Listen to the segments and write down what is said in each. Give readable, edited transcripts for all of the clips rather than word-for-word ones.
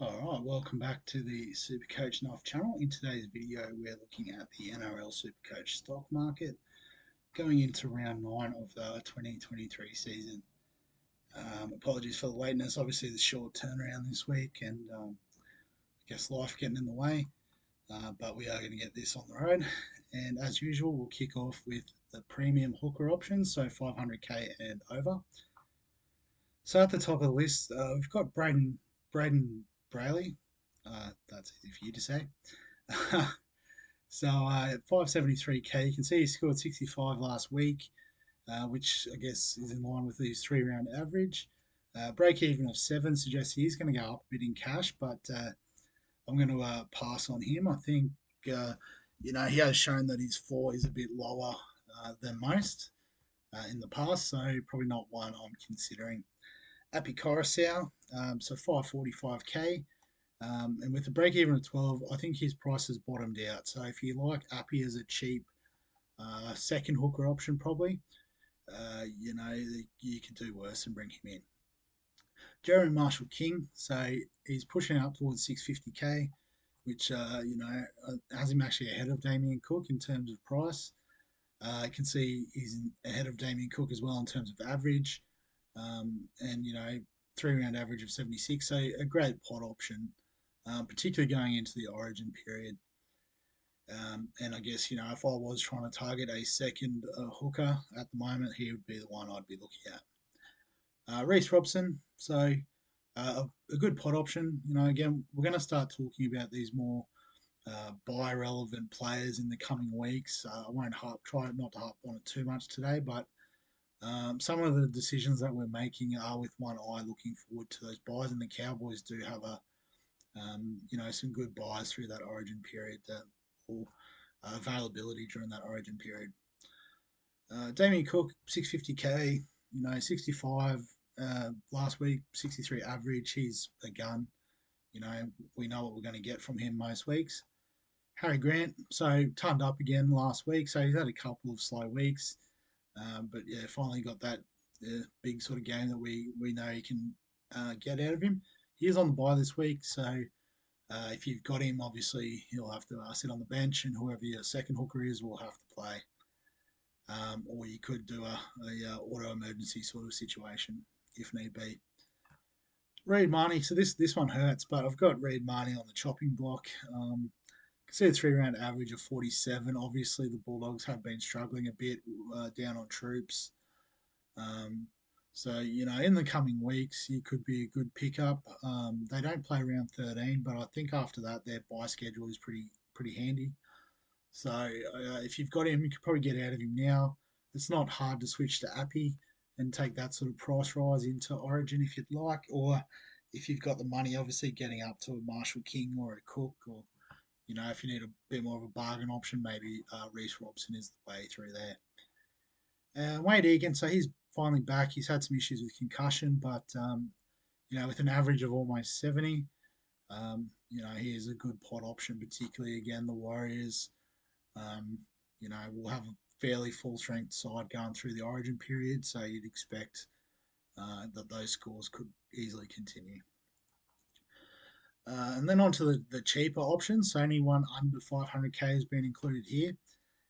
Alright, welcome back to the SuperCoach Knife channel. In today's video, we're looking at the NRL SuperCoach stock market going into round 9 of the 2023 season. Apologies for the lateness, obviously the short turnaround this week and I guess life getting in the way, but we are going to get this on the road. And as usual, we'll kick off with the premium hooker options, so 500k and over. So at the top of the list, we've got Braden Brayley. That's easy for you to say. So at 573k, you can see he scored 65 last week, which I guess is in line with his 3 round average. Break even of 7 suggests he is going to go up a bit in cash, but I'm going to pass on him. I think he has shown that his floor is a bit lower than most in the past, so probably not one I'm considering. Appy Coruscant, so 545k. And with the break even at 12, I think his price has bottomed out. So if you like Appy as a cheap second hooker option, probably, you could do worse and bring him in. Jeremy Marshall King, so he's pushing up towards 650k, which has him actually ahead of Damien Cook in terms of price. I can see he's ahead of Damien Cook as well in terms of average, and 3 round average of 76. So a great pot option, particularly going into the Origin period. And I guess if I was trying to target a second hooker at the moment, he would be the one I'd be looking at. Reece Robson, so a good pot option. Again, we're going to start talking about these more buy relevant players in the coming weeks. I won't try not to harp on it too much today, but some of the decisions that we're making are with one eye looking forward to those buys, and the Cowboys do have some good buys through that Origin period or availability during that Origin period. Damien Cook, 650k, 65 last week, 63 average. He's a gun. We know what we're going to get from him most weeks. Harry Grant, so turned up again last week, so he's had a couple of slow weeks. But yeah, finally got that big sort of game that we know he can get out of him. He is on the bye this week, so if you've got him, obviously he'll have to sit on the bench, and whoever your second hooker is will have to play. Or you could do a auto emergency sort of situation if need be. Reed Marnie, so this one hurts, but I've got Reed Marnie on the chopping block. See a 3 round average of 47. Obviously, the Bulldogs have been struggling a bit down on troops. So, in the coming weeks, he could be a good pickup. They don't play round 13, but I think after that, their bye schedule is pretty handy. So, if you've got him, you could probably get out of him now. It's not hard to switch to Appy and take that sort of price rise into Origin if you'd like, or if you've got the money, obviously getting up to a Marshall King or a Cook, or if you need a bit more of a bargain option, maybe Reece Robson is the way through there. Wade Egan, so he's finally back. He's had some issues with concussion, but with an average of almost 70, he is a good pot option, particularly again the Warriors. Will have a fairly full strength side going through the Origin period, so you'd expect that those scores could easily continue. And then on to the cheaper options. So anyone under 500k has been included here.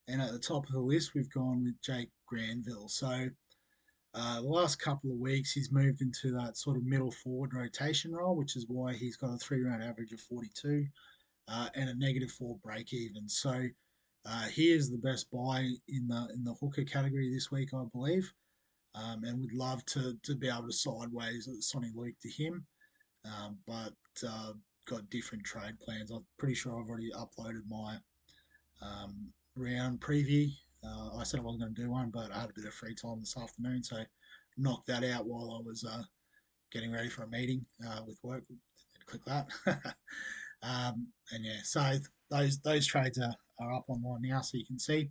And at the top of the list, we've gone with Jake Granville. So the last couple of weeks, he's moved into that sort of middle forward rotation role, which is why he's got a 3 round average of 42 and a -4 break even. So he is the best buy in the hooker category this week, I believe. And would love to be able to sideways Sonny Luke to him. But got different trade plans. I'm pretty sure I've already uploaded my round preview. I said I wasn't going to do one, but I had a bit of free time this afternoon, so knocked that out while I was getting ready for a meeting with work. Click that. And yeah, so those trades are up online now, so you can see.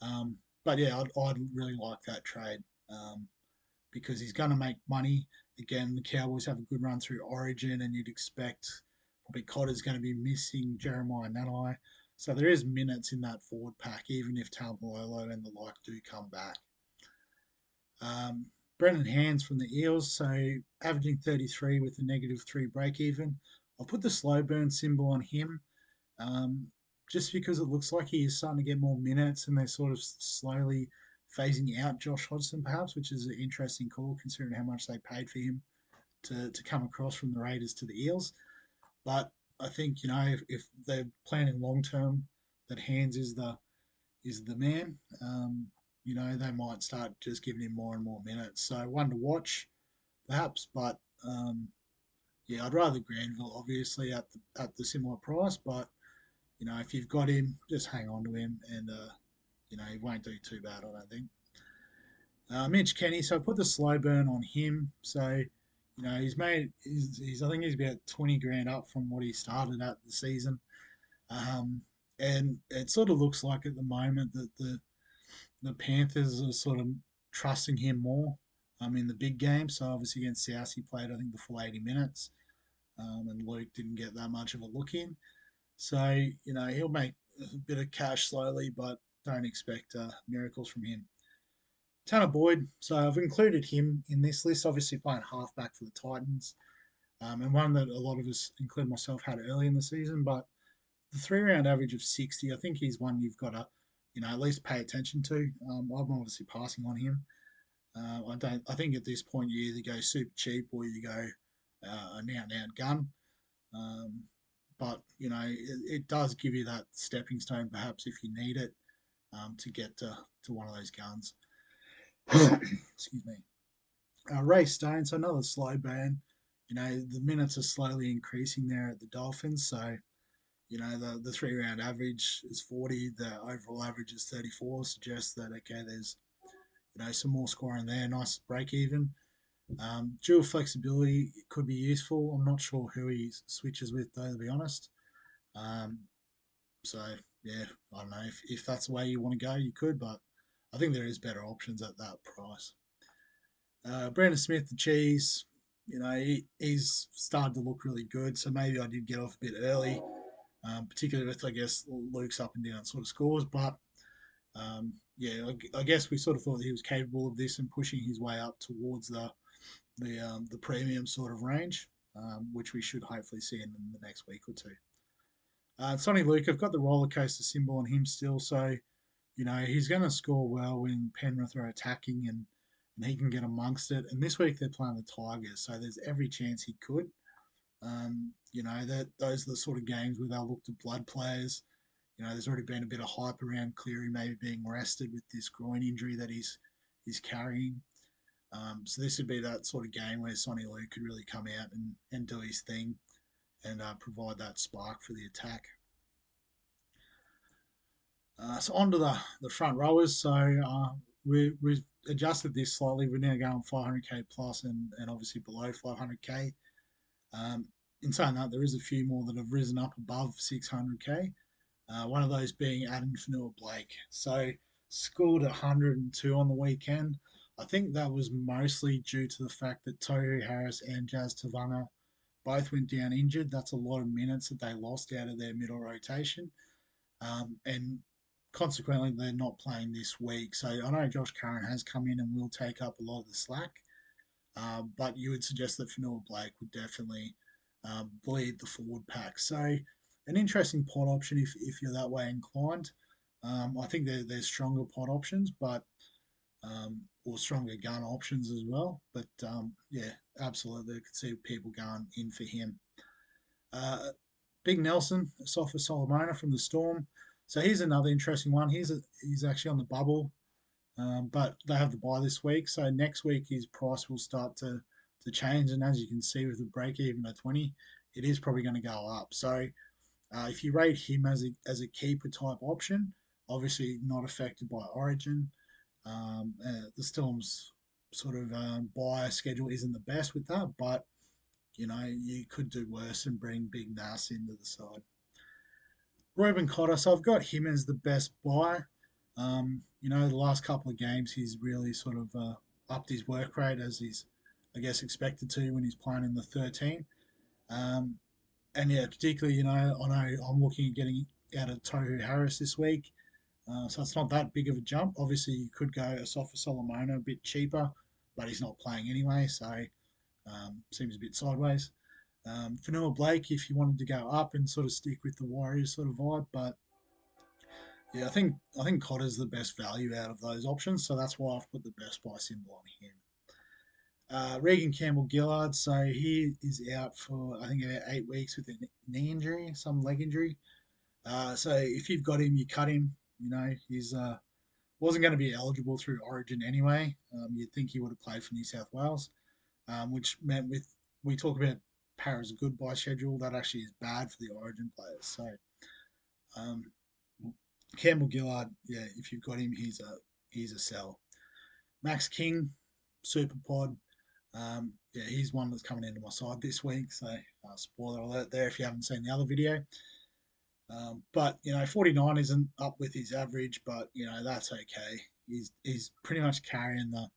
But yeah, I'd really like that trade because he's going to make money. Again, the Cowboys have a good run through Origin, and you'd expect probably Cotter's going to be missing Jeremiah Nanai. So there is minutes in that forward pack, even if Taumalolo and the like do come back. Brendan Hands from the Eels, so averaging 33 with a -3 break even. I'll put the slow burn symbol on him, um, just because it looks like he is starting to get more minutes and they're sort of slowly phasing out Josh Hodgson, perhaps, which is an interesting call considering how much they paid for him to come across from the Raiders to the Eels. But I think if they're planning long term, that Hands is the man. They might start just giving him more and more minutes. So one to watch, perhaps. But yeah, I'd rather Granville, obviously, at the similar price. But if you've got him, just hang on to him, and he won't do too bad, I don't think. Mitch Kenny, so I put the slow burn on him. So he's made he's I think he's about 20 grand up from what he started at the season. Um, and it sort of looks like at the moment that the Panthers are sort of trusting him more in the big game. So obviously against South, he played I think the full 80 minutes, and Luke didn't get that much of a look in. So he'll make a bit of cash slowly, but don't expect miracles from him. Tanner Boyd, so I've included him in this list. Obviously playing halfback for the Titans, and one that a lot of us, including myself, had early in the season. But the 3 round average of 60, I think he's one you've got to, at least pay attention to. I'm obviously passing on him. I don't. I think at this point you either go super cheap or you go an out and out gun. Um, but it does give you that stepping stone, perhaps if you need it, to get to one of those guns. Excuse me. Ray Stone, so another slow burn. The minutes are slowly increasing there at the Dolphins. So the 3 round average is 40, the overall average is 34, suggests that, okay, there's, some more scoring there, nice break even. Dual flexibility could be useful. I'm not sure who he switches with, though, to be honest. Um, so, yeah, I don't know. If that's the way you want to go, you could, but I think there is better options at that price. Brandon Smith, the cheese, he's started to look really good. So maybe I did get off a bit early, particularly with, I guess, Luke's up and down sort of scores. But yeah, I guess we sort of thought he was capable of this and pushing his way up towards the premium sort of range, which we should hopefully see in the next week or two. Sonny Luke, I've got the roller coaster symbol on him still, so he's going to score well when Penrith are attacking and he can get amongst it. And this week they're playing the Tigers, so there's every chance he could. That those are the sort of games where they'll look to blood players. There's already been a bit of hype around Cleary maybe being rested with this groin injury that he's carrying. So this would be that sort of game where Sonny Luke could really come out and do his thing and provide that spark for the attack. So on to the front rowers. So we've adjusted this slightly. We're now going 500k plus and obviously below 500k. In saying that, there is a few more that have risen up above 600k. One of those being Adam Fanua-Blake. So scored 102 on the weekend. I think that was mostly due to the fact that Tohu Harris and Jazz Tavanga both went down injured. That's a lot of minutes that they lost out of their middle rotation. And consequently, they're not playing this week. So I know Josh Curran has come in and will take up a lot of the slack. But you would suggest that Fanua-Blake would definitely bleed the forward pack. So an interesting pot option if you're that way inclined. I think there's stronger pot options, but or stronger gun options as well. But yeah, absolutely, I could see people going in for him. Big Nelson, Sofa Solomona from the Storm. So here's another interesting one. He's actually on the bubble, but they have the buy this week. So next week his price will start to change, and as you can see with the break even at 20, it is probably going to go up. So if you rate him as a keeper type option, obviously not affected by Origin. The Storm's sort of buy schedule isn't the best with that, but you could do worse and bring Big Nas into the side. Reuben Cotter, so I've got him as the best buy. The last couple of games he's really sort of upped his work rate as he's, I guess, expected to when he's playing in the 13. And yeah, particularly, I know I'm looking at getting out of Tohu Harris this week. So it's not that big of a jump. Obviously, you could go a Sofa Solomona a bit cheaper, but he's not playing anyway, so seems a bit sideways. Fanua Blake, if you wanted to go up and sort of stick with the Warriors sort of vibe, but yeah, I think Cotter's the best value out of those options, so that's why I've put the best buy symbol on him. Regan Campbell Gillard, so he is out for I think about 8 weeks with a knee injury, some leg injury. So if you've got him, you cut him. You know, he's wasn't going to be eligible through Origin anyway. You'd think he would have played for New South Wales, which meant with we talk about Para's good buy schedule, that actually is bad for the Origin players. So um, Campbell Gillard, yeah, if you've got him, he's a sell. Max King, super pod. Yeah, he's one that's coming into my side this week. So spoiler alert there if you haven't seen the other video. But 49 isn't up with his average, but that's okay. He's pretty much carrying the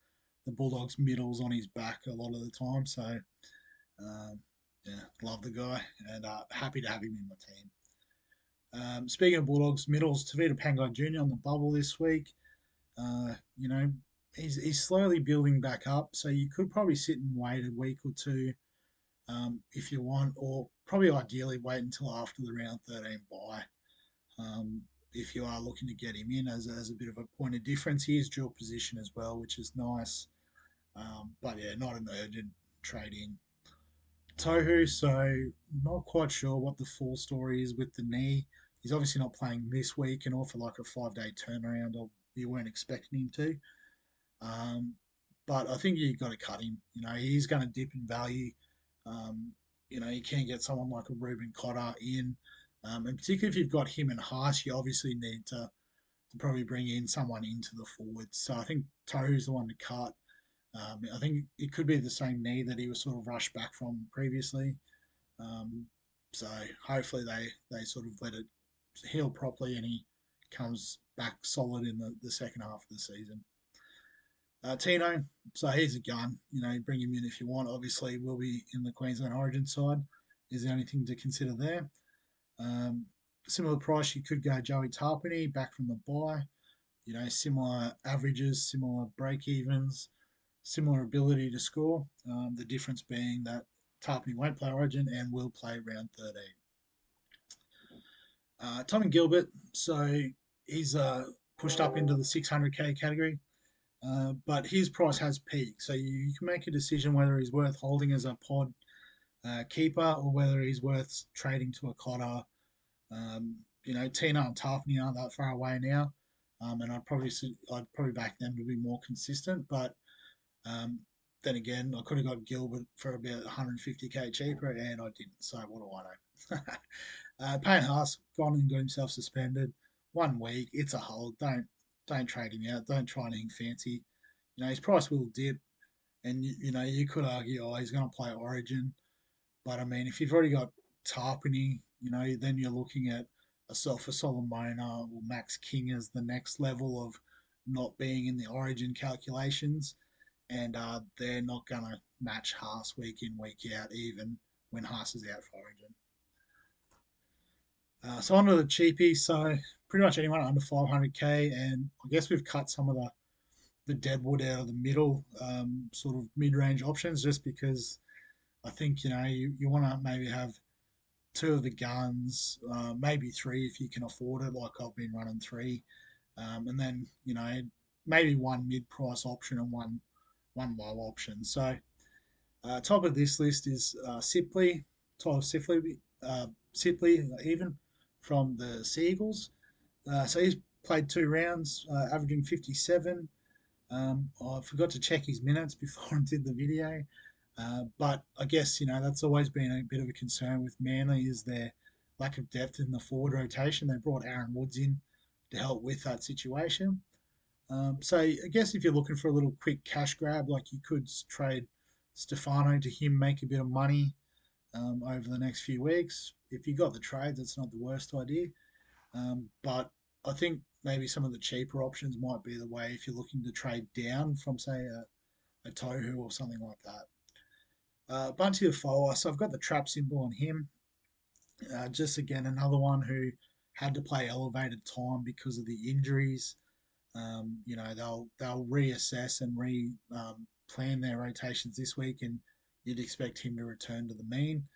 Bulldogs middles on his back a lot of the time. So yeah, love the guy and happy to have him in my team. Speaking of Bulldogs middles, Tavita Pangai Jr. on the bubble this week. Uh, you know, he's slowly building back up, so you could probably sit and wait a week or two if you want, or probably ideally wait until after the round 13 bye. If you are looking to get him in as a bit of a point of difference, he is dual position as well, which is nice. But yeah, not an urgent trade in. Tohu, so not quite sure what the full story is with the knee. He's obviously not playing this week and all for like a 5 day turnaround. Or you weren't expecting him to. Um, but I think you got to cut him. He's going to dip in value. Um, you can get someone like a Ruben Cotter in. And particularly if you've got him and Haas, you obviously need to probably bring in someone into the forwards. So I think Tohu's the one to cut. I think it could be the same knee that he was sort of rushed back from previously. Um, so hopefully they sort of let it heal properly and he comes back solid in the second half of the season. Tino, so he's a gun. Bring him in if you want. Obviously, we'll be in the Queensland Origin side. Is the only thing to consider there. Um, Similar price, you could go Joey Tarpany back from the bye. Similar averages, similar break evens, similar ability to score. The difference being that Tarpany won't play Origin and will play round 13. Tommy Gilbert, so he's pushed up into the 600k category. But his price has peaked, so you can make a decision whether he's worth holding as a pod keeper or whether he's worth trading to a Cotter. Tina and Tarpany aren't that far away now, and I'd probably back them to be more consistent. But um, then again, I could have got Gilbert for about 150k cheaper, and I didn't. So what do I know? Payne Haas gone and got himself suspended. 1 week, it's a hold. Don't trade him out. Don't try anything fancy. His price will dip, and you could argue, oh, he's going to play Origin, but I mean, if you've already got Tarpany, then you're looking at a Sulphur Solomona or Max King as the next level of not being in the Origin calculations, and they're not going to match Haas week in week out, even when Haas is out for Origin. So onto the cheapies. So pretty much anyone under 500k, and I guess we've cut some of the deadwood out of the middle, sort of mid-range options, just because I think you want to maybe have two of the guns, maybe three if you can afford it. Like I've been running three, and then maybe one mid-price option and one low option. So top of this list is Sipley, Tyler Sipley even from the Seagulls. So he's played 2 rounds, averaging 57. I forgot to check his minutes before I did the video, but I guess that's always been a bit of a concern with Manly is their lack of depth in the forward rotation. They brought Aaron Woods in to help with that situation. So I guess if you're looking for a little quick cash grab, like you could trade Stefano to him, make a bit of money over the next few weeks. If you got the trade, that's not the worst idea. But I think maybe some of the cheaper options might be the way if you're looking to trade down from, say, a Tohu or something like that. Bunty Afoa, so I've got the trap symbol on him. Just again, another one who had to play elevated time because of the injuries. They'll reassess and plan their rotations this week, and you'd expect him to return to the mean.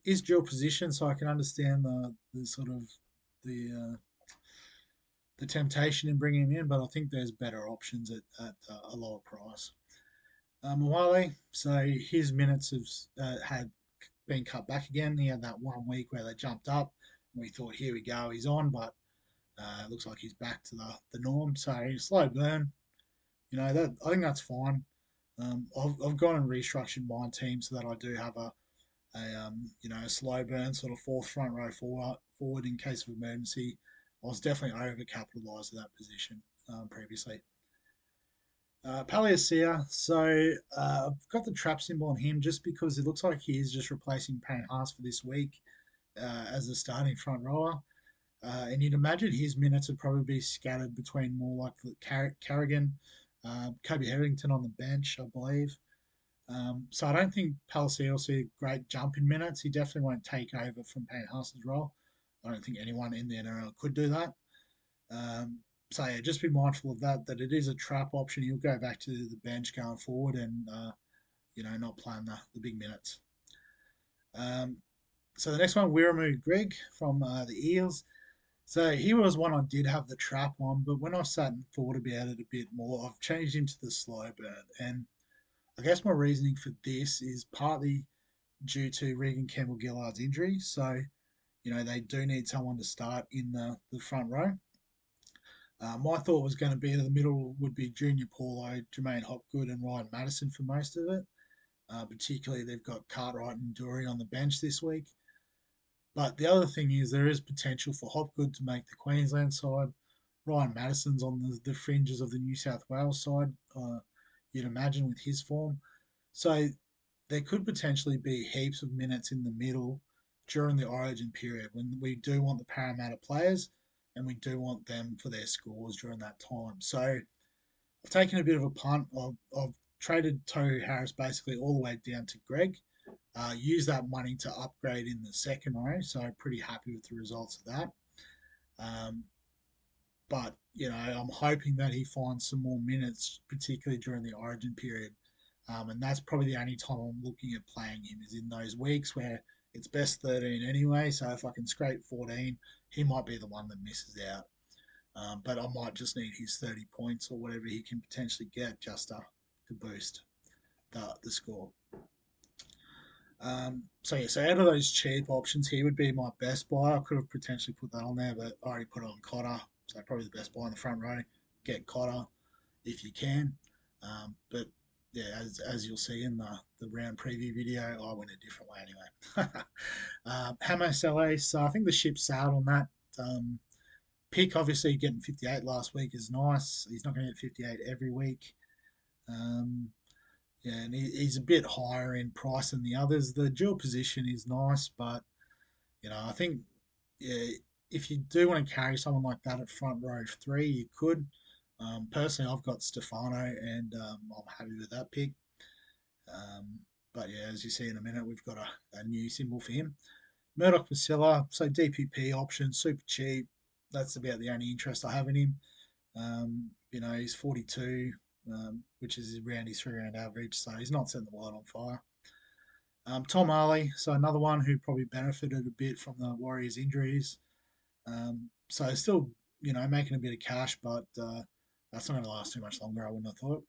Is dual position, so I can understand the sort of the temptation in bringing him in, but I think there's better options at a lower price. Mwale, so his minutes have had been cut back again. He had that 1 week where they jumped up, and we thought, here we go, he's on, but it looks like he's back to the norm. So slow burn, that I think that's fine. I've gone and restructured my team so that I do have a slow burn sort of fourth front row forward in case of emergency. I was definitely over capitalised at that position previously. Paliasia, so I've got the trap symbol on him just because it looks like he is just replacing Payne Haas for this week as the starting front rower. And you'd imagine his minutes would probably be scattered between more like the Carrigan, Kobe Hetherington on the bench, I believe. So I don't think Palacio will see a great jump in minutes. He definitely won't take over from Payne Haas's role. I don't think anyone in the NRL could do that. So yeah, just be mindful of that it is a trap option. He'll go back to the bench going forward and, not playing the big minutes. So the next one, Wiramu Greg from the Eels. So he was one I did have the trap on, but when I sat and thought about it a bit more, I've changed him to the slow burn. And I guess my reasoning for this is partly due to Regan Campbell Gillard's injury. So, they do need someone to start in the front row. My thought was going to be the middle would be Junior Paulo, Jermaine Hopgood, and Ryan Madison for most of it. Particularly, they've got Cartwright and Dury on the bench this week. But the other thing is there is potential for Hopgood to make the Queensland side. Ryan Madison's on the fringes of the New South Wales side, you'd imagine, with his form. So there could potentially be heaps of minutes in the middle during the origin period when we do want the Parramatta players and we do want them for their scores during that time. So I've taken a bit of a punt. I've traded Tohu Harris basically all the way down to Greg. Use that money to upgrade in the second row, so pretty happy with the results of that. Um, but I'm hoping that he finds some more minutes, particularly during the Origin period, and that's probably the only time I'm looking at playing him is in those weeks where it's best 13 anyway. So if I can scrape 14, he might be the one that misses out. But I might just need his 30 points or whatever he can potentially get just to boost the score. So out of those cheap options, he would be my best buy. I could have potentially put that on there, but I already put it on Cotter. So probably the best buy in the front row. Get Cotter if you can. But yeah, as you'll see in the round preview video, I went a different way anyway. Hamos LA, so I think the ship sailed on that. Pick, obviously, getting 58 last week is nice. He's not going to get 58 every week. Yeah, and he's a bit higher in price than the others. The dual position is nice, but I think yeah, if you do want to carry someone like that at front row three, you could. Personally, I've got Stefano, and I'm happy with that pick. But yeah, as you see in a minute, we've got a new symbol for him. Murdoch Vasilla, so DPP option, super cheap. That's about the only interest I have in him. He's 42, which is around his 3 round average, so he's not setting the world on fire. Tom Harley, so another one who probably benefited a bit from the Warriors' injuries. So still, making a bit of cash, but that's not going to last too much longer, I wouldn't have thought.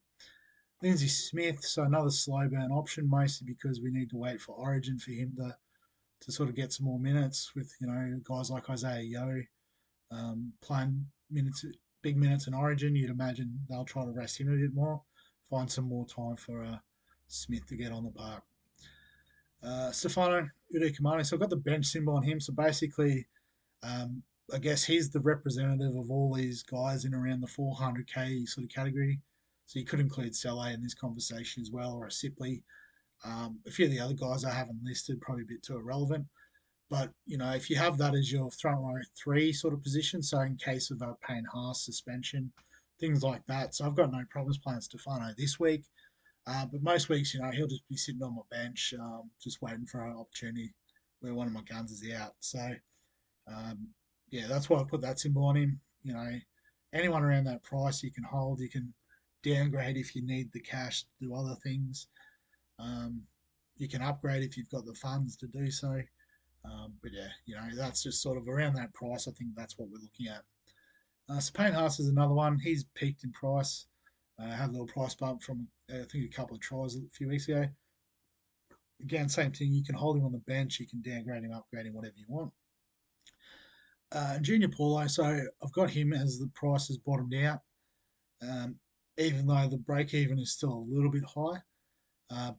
Lindsay Smith, so another slow burn option, mostly because we need to wait for Origin for him to sort of get some more minutes with, guys like Isaiah Yeo playing big minutes in Origin. You'd imagine they'll try to rest him a bit more, find some more time for Smith to get on the park. Stefano Udikamani, so I've got the bench symbol on him. So basically, I guess he's the representative of all these guys in around the 400k sort of category. So you could include Sele in this conversation as well, or a Sipley. A few of the other guys I haven't listed, probably a bit too irrelevant. But, if you have that as your front row three sort of position, so in case of a Payne Haas suspension, things like that. So I've got no problems playing Stefano this week. But most weeks, he'll just be sitting on my bench, just waiting for an opportunity where one of my guns is out. So, yeah, that's why I put that symbol on him. Anyone around that price you can hold. You can downgrade if you need the cash to do other things. you can upgrade if you've got the funds to do so. But yeah, that's just sort of around that price. I think that's what we're looking at. Spain Haas is another one. He's peaked in price. Had a little price bump from I think a couple of tries a few weeks ago. Again, same thing. You can hold him on the bench. You can downgrade him, upgrade him, whatever you want. Junior Paulo. So I've got him as the price has bottomed out. Um, Even though the break even is still a little bit high.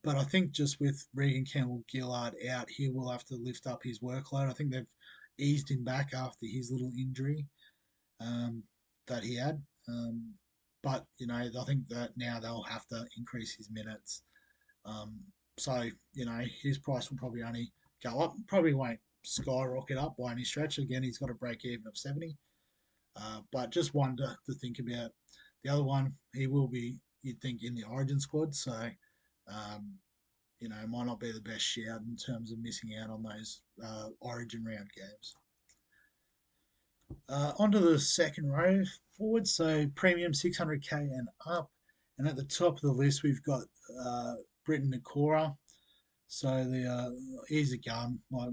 But I think just with Regan Campbell Gillard out, he will have to lift up his workload. I think they've eased him back after his little injury um, that he had. But I think that now they'll have to increase his minutes. Um, so his price will probably only go up. Probably won't skyrocket up by any stretch. Again, he's got a break even of 70. But just one to think about. The other one, he will be, you'd think, in the Origin squad. So um, might not be the best shout in terms of missing out on those Origin round games. Onto the second row forward, so premium 600k and up. And at the top of the list, we've got Britton Nakora. So he's a gun. I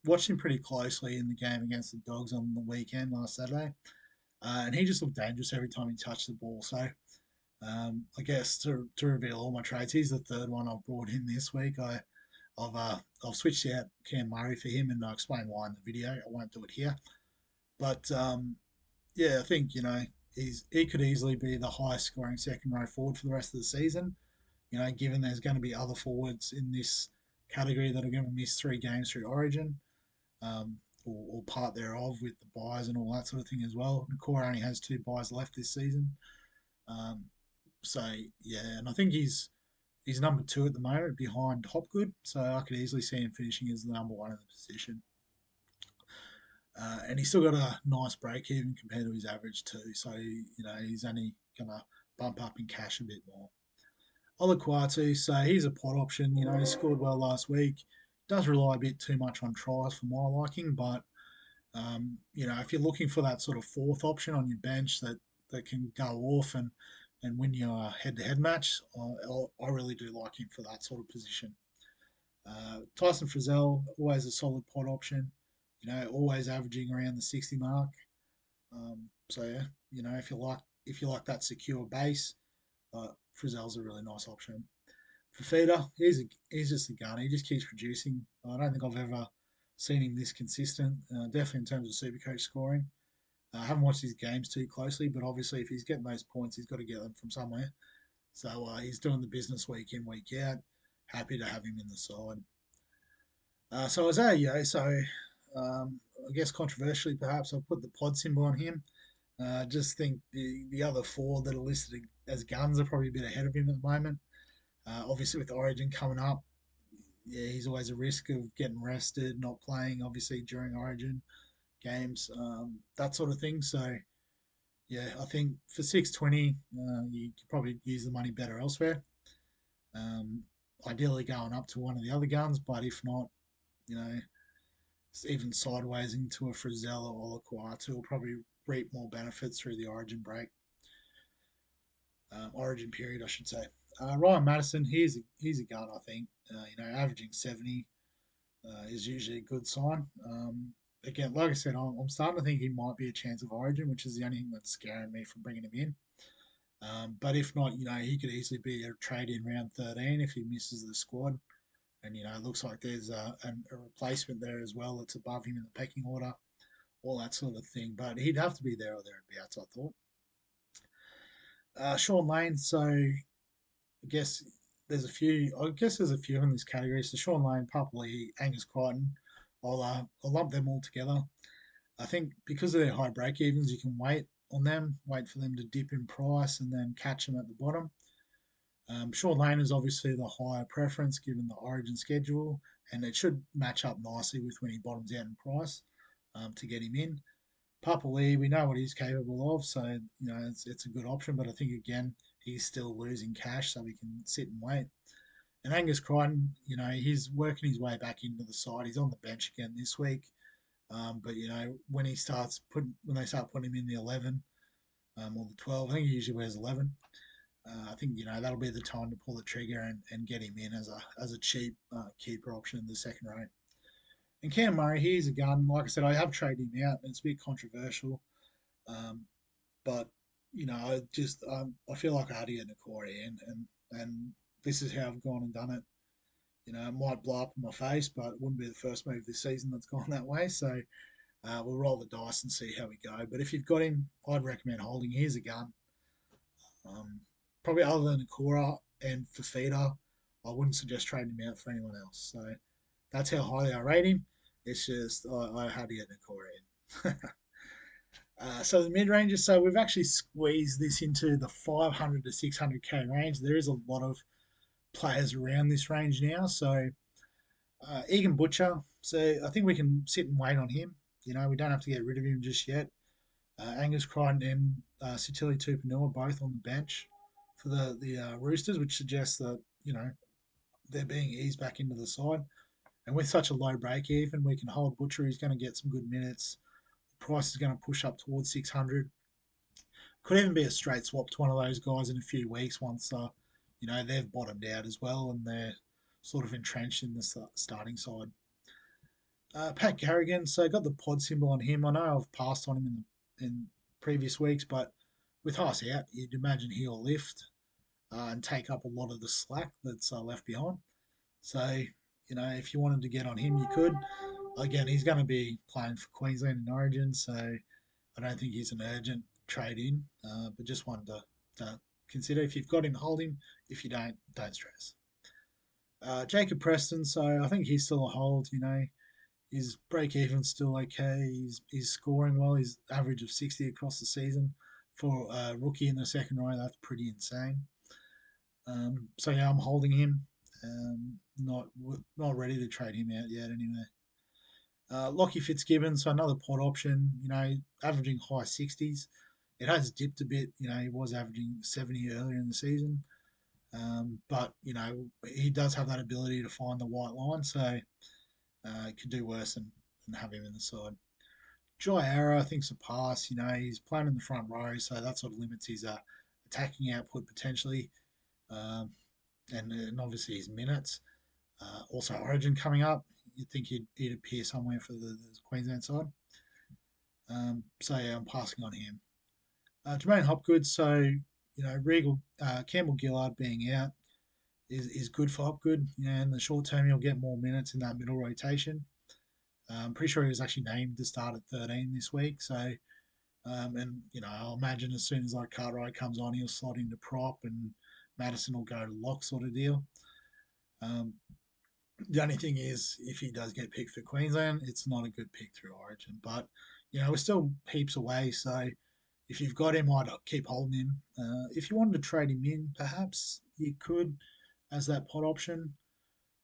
watched him pretty closely in the game against the Dogs on the weekend last Saturday, and he just looked dangerous every time he touched the ball. So I guess to reveal all my trades, he's the third one I've brought in this week. I've switched out Cam Murray for him, and I'll explain why in the video. I won't do it here, but yeah, I think he could easily be the highest scoring second row forward for the rest of the season. Given there's going to be other forwards in this category that are going to miss 3 games through Origin, or part thereof with the buys and all that sort of thing as well. Nakora only has 2 buys left this season. Um, so yeah, and I think he's number 2 at the moment behind Hopgood. So I could easily see him finishing as the number 1 in the position. And he's still got a nice break even compared to his average too. So he's only gonna bump up in cash a bit more. Olaquatu, so he's a pot option. He scored well last week. Does rely a bit too much on tries for my liking, but if you're looking for that sort of fourth option on your bench that can go off and win your head-to-head match, I really do like him for that sort of position. Tyson Frizzell, always a solid pot option. Always averaging around the 60 mark. So yeah, if you like that secure base, Frizzell's a really nice option. Fafita, he's just a gun. He just keeps producing. I don't think I've ever seen him this consistent. Definitely in terms of Supercoach scoring. I haven't watched his games too closely, but obviously if he's getting those points, he's got to get them from somewhere. So he's doing the business week in, week out. Happy to have him in the side. So Isaiah Yeo, I guess controversially perhaps I'll put the pod symbol on him. Just think the other 4 that are listed as guns are probably a bit ahead of him at the moment. Obviously with Origin coming up, yeah, he's always a risk of getting rested, not playing obviously during Origin games, that sort of thing. So yeah, I think for 620, you could probably use the money better elsewhere. Um, Ideally going up to one of the other guns, but if not, you know, even sideways into a Frizzell or Olaquatu will probably reap more benefits through the Origin period, I should say. Ryan Madison, he's a gun, I think. Averaging 70 is usually a good sign. Again, like I said, I'm starting to think he might be a chance of Origin, which is the only thing that's scaring me from bringing him in. But if not, he could easily be a trade in round 13 if he misses the squad. And, it looks like there's a replacement there as well that's above him in the pecking order, all that sort of thing. But he'd have to be there or thereabouts, I thought. Sean Lane, so I guess there's a few. I guess there's a few in this category. So Sean Lane, Papali, Angus Crichton. I'll lump them all together. I think because of their high break evens, you can wait for them to dip in price, and then catch them at the bottom. Sean Lane is obviously the higher preference given the Origin schedule, and it should match up nicely with when he bottoms out in price to get him in. Papali, we know what he's capable of, so it's a good option. But I think again he's still losing cash, so we can sit and wait. And Angus Crichton, he's working his way back into the side. He's on the bench again this week. But when they start putting him in the 11 or the 12, I think he usually wears 11. I think that'll be the time to pull the trigger and get him in as a cheap keeper option in the second row. And Cam Murray, he's a gun. Like I said, I have traded him out. It's a bit controversial, um, but I feel like I had to get Nakori in, and this is how I've gone and done it. It might blow up in my face, but it wouldn't be the first move this season that's gone that way. So we'll roll the dice and see how we go. But if you've got him, I'd recommend holding. Here's a gun. Um, Probably other than Nakora and Fafita, I wouldn't suggest trading him out for anyone else. So that's how highly I rate him. It's just I had to get Nakora in. So the mid ranges, so we've actually squeezed this into the 500 to 600k range. There is a lot of players around this range now. So Egan Butcher, so I think we can sit and wait on him. We don't have to get rid of him just yet. Angus Crichton and Sitili Tupanua both on the bench for the Roosters, which suggests that they're being eased back into the side. And with such a low break even, we can hold Butcher. He's going to get some good minutes. The price is going to push up towards 600. Could even be a straight swap to one of those guys in a few weeks once they've bottomed out as well and they're sort of entrenched in the starting side. Pat Carrigan, so I got the pod symbol on him. I know I've passed on him in previous weeks, but with Haas out, you'd imagine he'll lift and take up a lot of the slack that's left behind. So, if you wanted to get on him, you could. Again, he's going to be playing for Queensland in Origin, so I don't think he's an urgent trade in, but just one to consider. If you've got him, hold him. If you don't stress. Jacob Preston, so I think he's still a hold. His break even's still okay. He's scoring well. His average of 60 across the season for a rookie in the second row. That's pretty insane. So yeah, I'm holding him. Not ready to trade him out yet. Anyway, Lockie Fitzgibbon, so another pot option. Averaging high 60s. It has dipped a bit. He was averaging 70 earlier in the season. But he does have that ability to find the white line, so it could do worse than have him in the side. Jai Arrow, I think's a pass. He's playing in the front row, so that sort of limits his attacking output potentially, um, and obviously his minutes. Also, Origin coming up, you'd think he'd appear somewhere for the Queensland side. So yeah, I'm passing on him. Jermaine Hopgood, so Regal, Campbell Gillard being out is good for Hopgood. In the short term, he'll get more minutes in that middle rotation. I'm pretty sure he was actually named to start at 13 this week. So, and I'll imagine as soon as like Cartwright comes on, he'll slot into prop and Madison will go to lock sort of deal. Um, the only thing is, if he does get picked for Queensland, it's not a good pick through Origin. But we're still heaps away. So, if you've got him, I'd keep holding him. If you wanted to trade him in, perhaps you could as that pot option.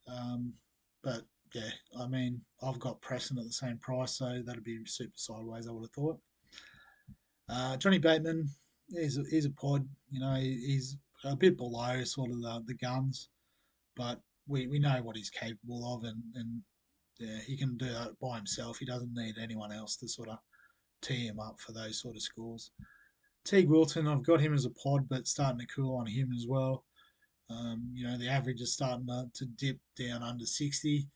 But yeah, I mean, I've got Preston at the same price, so that'd be super sideways, I would have thought. Johnny Bateman, he's a pod. He's a bit below sort of the guns, but we know what he's capable of, and yeah, he can do that by himself. He doesn't need anyone else to sort of tee him up for those sort of scores. Teague Wilton, I've got him as a pod, but starting to cool on him as well. The average is starting to dip down under 60,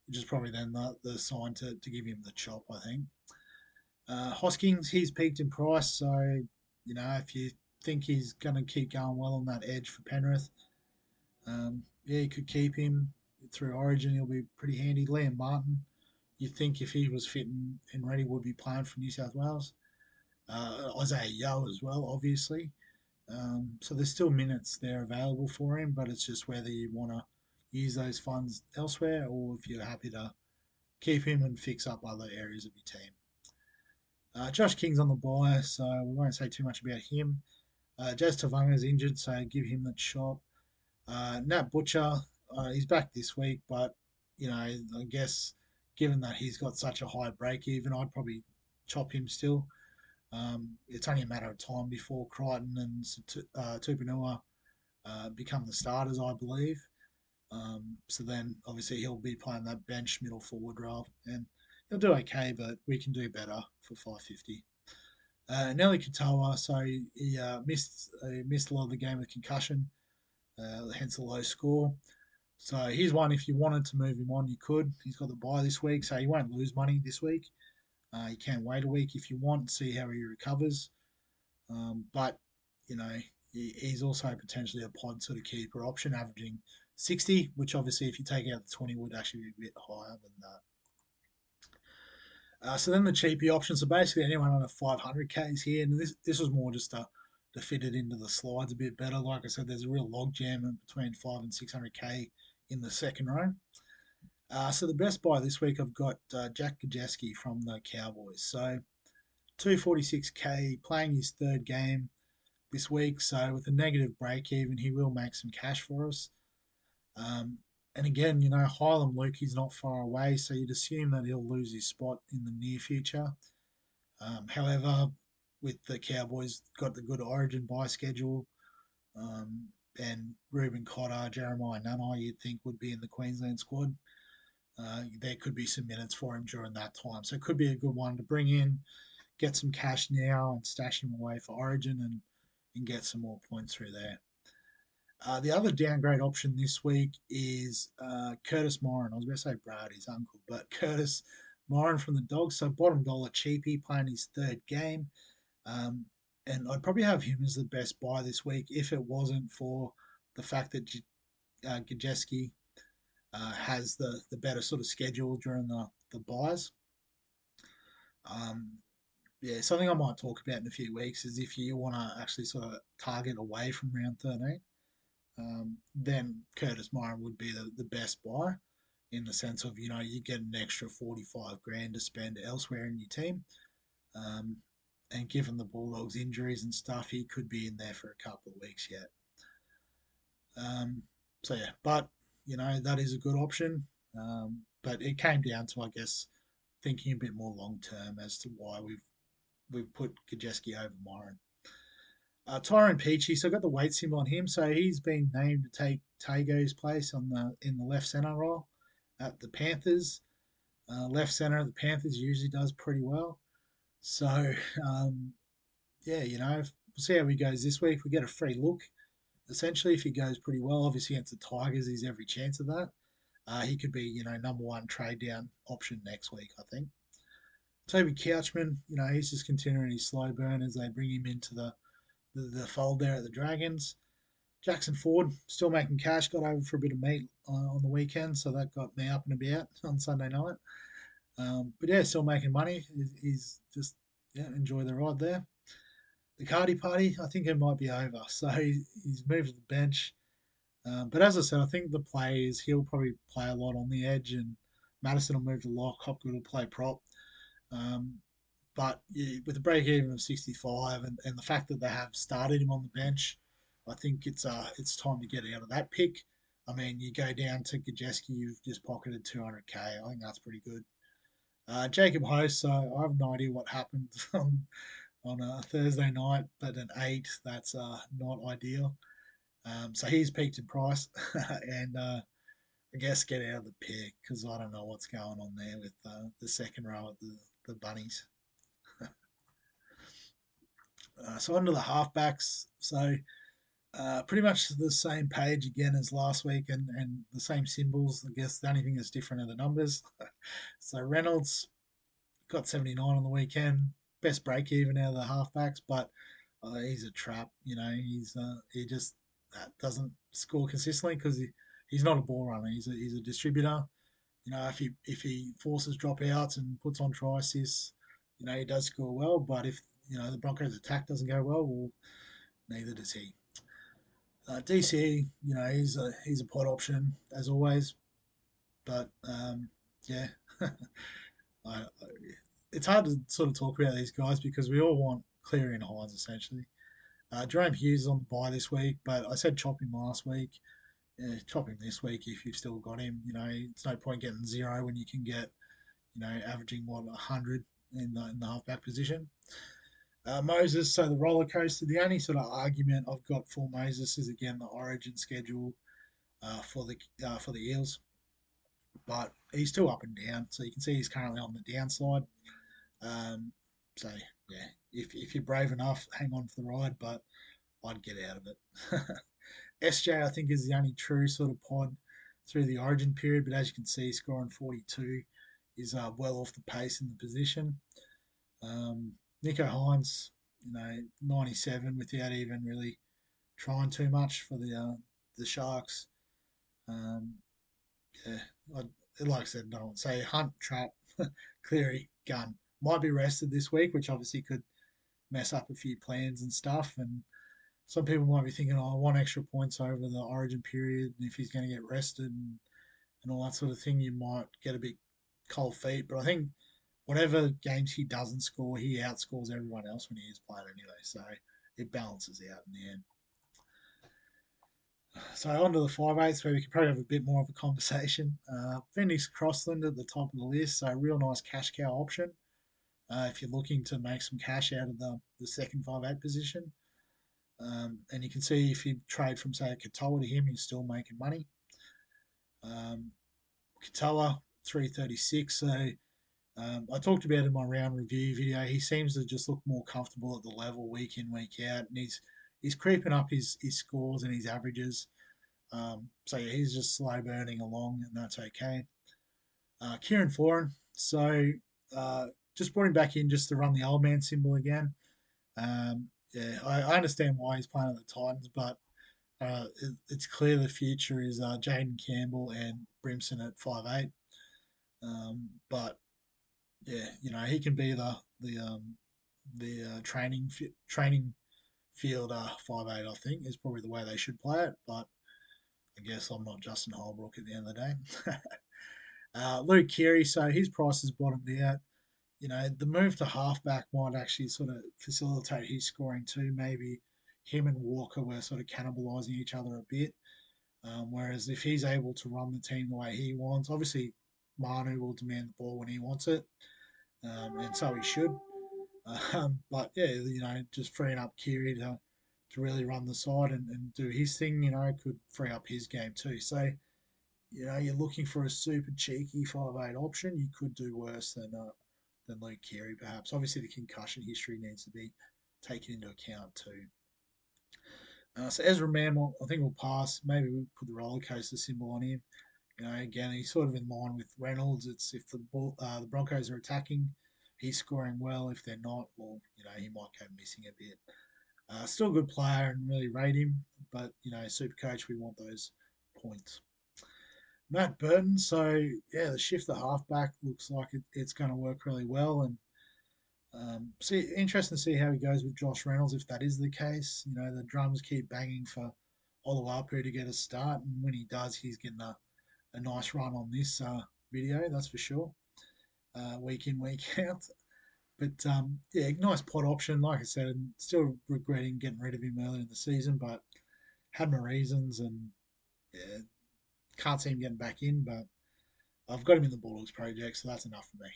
which is probably then the sign to give him the chop, I think. Hoskins, he's peaked in price, so, if you think he's going to keep going well on that edge for Penrith, yeah, you could keep him through Origin. He'll be pretty handy. Liam Martin, you think if he was fit and ready, would be playing for New South Wales. Isaiah Yeo as well, obviously. So there's still minutes there available for him, but it's just whether you want to use those funds elsewhere or if you're happy to keep him and fix up other areas of your team. Josh King's on the buy, so we won't say too much about him. Jazz Tavanga's injured, so give him the chop. Nat Butcher, he's back this week, but I guess given that he's got such a high break even, I'd probably chop him still. It's only a matter of time before Crichton and Tupanua become the starters, I believe. So then, obviously, he'll be playing that bench middle forward role, and he'll do okay, but we can do better for 550. Nelly Katoa, so he missed a lot of the game with concussion, hence the low score. So here's one if you wanted to move him on, you could. He's got the bye this week, so he won't lose money this week. You can wait a week if you want, see how he recovers. But you know, he's also potentially a pod sort of keeper option, averaging 60, which obviously if you take out the 20 would actually be a bit higher than that. So then the cheapy options. So basically anyone under 500k is here, and this was more just to fit it into the slides a bit better. Like I said, there's a real log jam between 5 and 600k in the second row. So the best buy this week, I've got Jack Gajeski from the Cowboys. So 246k, playing his third game this week. So with a negative break even, he will make some cash for us. Um, and again, Hylam Luke, he's not far away, so you'd assume that he'll lose his spot in the near future. However, with the Cowboys got the good Origin bye schedule, um, and Ruben Cotter, Jeremiah Nanai, you'd think would be in the Queensland squad. There could be some minutes for him during that time, so it could be a good one to bring in, get some cash now, and stash him away for Origin and get some more points through there. The other downgrade option this week is Curtis Moran. I was going to say Brad, his uncle, but Curtis Moran from the Dogs. So bottom dollar cheapie, playing his third game. Um, and I'd probably have him as the best buy this week if it wasn't for the fact that Gajeski has the better sort of schedule during the buys. Um, yeah, something I might talk about in a few weeks is if you want to actually sort of target away from round 13, then Curtis Moran would be the best buy in the sense of, you get an extra 45 grand to spend elsewhere in your team. Um, and given the Bulldogs' injuries and stuff, he could be in there for a couple of weeks yet. So, yeah, but, that is a good option. But it came down to, I guess, thinking a bit more long term as to why we've put Gajeski over Moran. Tyrone Peachy, so I got the weight symbol on him. So he's been named to take Tago's place in the left centre role at the Panthers. Left centre at the Panthers usually does pretty well. So yeah, we'll see how he goes this week. We get a free look. Essentially, if he goes pretty well, obviously against the Tigers, he's every chance of that. He could be, number one trade down option next week, I think. Toby Couchman, he's just continuing his slow burn as they bring him into the fold there at the Dragons. Jackson Ford still making cash, got over for a bit of meat on the weekend, so that got me up and about on Sunday night. But yeah, still making money. He's just enjoy the ride there. The Cardi party, I think it might be over, so he's moved to the bench. But as I said, I think the play is he'll probably play a lot on the edge, and Madison will move to lock. Hopgood will play prop. Um, but yeah, with a break even of 65 and the fact that they have started him on the bench, I think it's time to get out of that pick. I mean, you go down to Gajeski, you've just pocketed 200k. I think that's pretty good. Jacob Host, so I have no idea what happened on a Thursday night, but an 8, that's not ideal. So he's peaked in price, and I guess get out of the pick because I don't know what's going on there with the second row of the Bunnies. So onto the halfbacks. So pretty much the same page again as last week and the same symbols. I guess the only thing that's different are the numbers. So Reynolds got 79 on the weekend. Best break even out of the halfbacks, but he's a trap. He just doesn't score consistently because he's not a ball runner. He's a distributor. If he forces dropouts and puts on try assists, he does score well. But if the Broncos' attack doesn't go well, neither does he. DCE, he's a pot option as always, but yeah, I, it's hard to sort of talk about these guys because we all want Cleary and Hines essentially. Jerome Hughes is on the bye this week, but I said chop him last week. Yeah, chop him this week if you've still got him. It's no point getting 0 when you can get, averaging 100 in the halfback position. Moses, so the roller coaster. The only sort of argument I've got for Moses is again the Origin schedule for the Eels, but he's still up and down. So you can see he's currently on the downside. Um, so yeah, if you're brave enough, hang on for the ride, but I'd get out of it. SJ, I think, is the only true sort of pod through the origin period, but as you can see, scoring 42 is well off the pace in the position. Nico Hines, 97 without even really trying too much for the Sharks. Um, yeah, like I said, no one say Hunt, Trap, Cleary, Gun might be rested this week, which obviously could mess up a few plans and stuff. And some people might be thinking, oh, I want extra points over the origin period. And if he's going to get rested and all that sort of thing, you might get a bit cold feet. But I think whatever games he doesn't score, he outscores everyone else when he is playing anyway. So it balances out in the end. So on to the 5/8, where we could probably have a bit more of a conversation. Phoenix Crossland at the top of the list, so a real nice cash cow option if you're looking to make some cash out of the second 5/8 position. And you can see if you trade from, say, Katoa to him, you're still making money. Katoa, 336. So I talked about in my round review video, he seems to just look more comfortable at the level week in, week out. And he's creeping up his scores and his averages. So yeah, he's just slow burning along, and that's okay. Kieran Foran, so just brought him back in just to run the old man symbol again. Yeah, I understand why he's playing at the Titans, but it's clear the future is Jaden Campbell and Brimson at 5'8". But yeah, he can be the training field 5'8". I think is probably the way they should play it, but I guess I'm not Justin Holbrook at the end of the day. Luke Keary, so his price has bottomed out. The move to halfback might actually sort of facilitate his scoring too. Maybe him and Walker were sort of cannibalising each other a bit. Whereas if he's able to run the team the way he wants, obviously Manu will demand the ball when he wants it, and so he should. But yeah, just freeing up Kiri to really run the side and do his thing, could free up his game too. So, you're looking for a super cheeky 5'8" option, you could do worse than Luke Keary, perhaps. Obviously, the concussion history needs to be taken into account too. So Ezra Mann, I think we'll pass. Maybe we'll put the roller coaster symbol on him. Again, he's sort of in line with Reynolds. It's if the Broncos are attacking, he's scoring well. If they're not, well, he might go missing a bit. Still a good player and really rate him, but SuperCoach, we want those points. Matt Burton, so yeah, the shift at halfback looks like it's going to work really well, and interesting to see how he goes with Josh Reynolds if that is the case. The drums keep banging for Oluwapu to get a start, and when he does, he's getting a nice run on this video, that's for sure. Week in, week out. But yeah, nice pot option. Like I said, still regretting getting rid of him earlier in the season, but had my reasons, and yeah, can't see him getting back in. But I've got him in the Bulldogs project, so that's enough for me.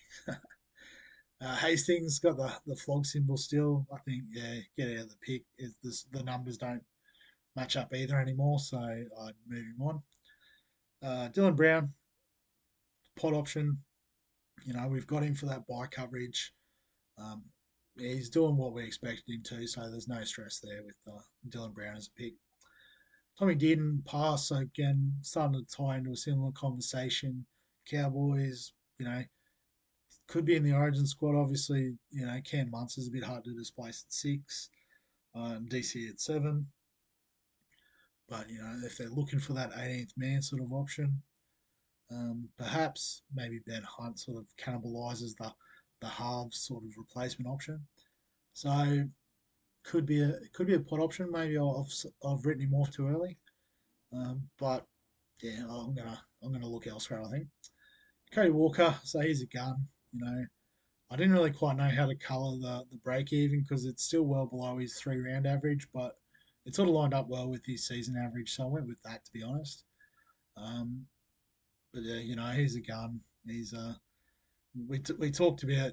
Hastings got the flog symbol still. I think, yeah, get out of the pick. The numbers don't match up either anymore, so I'd move him on. Dylan Brown, pot option. We've got him for that buy coverage. Um, yeah, he's doing what we expected him to, so there's no stress there with Dylan Brown as a pick. Tommy Dearden pass, so again, starting to tie into a similar conversation. Cowboys, could be in the Origin squad. Obviously, Cam Muntz is a bit hard to displace at 6, DC at 7. But, if they're looking for that 18th man sort of option, perhaps maybe Ben Hunt sort of cannibalises the halves sort of replacement option. So could be a pot option. Maybe I've written him off too early, but yeah, I'm gonna look elsewhere. I think Cody Walker. So he's a gun. I didn't really quite know how to colour the break even because it's still well below his 3 round average, but it sort of lined up well with his season average, so I went with that to be honest. Um, but yeah, he's a gun. We talked about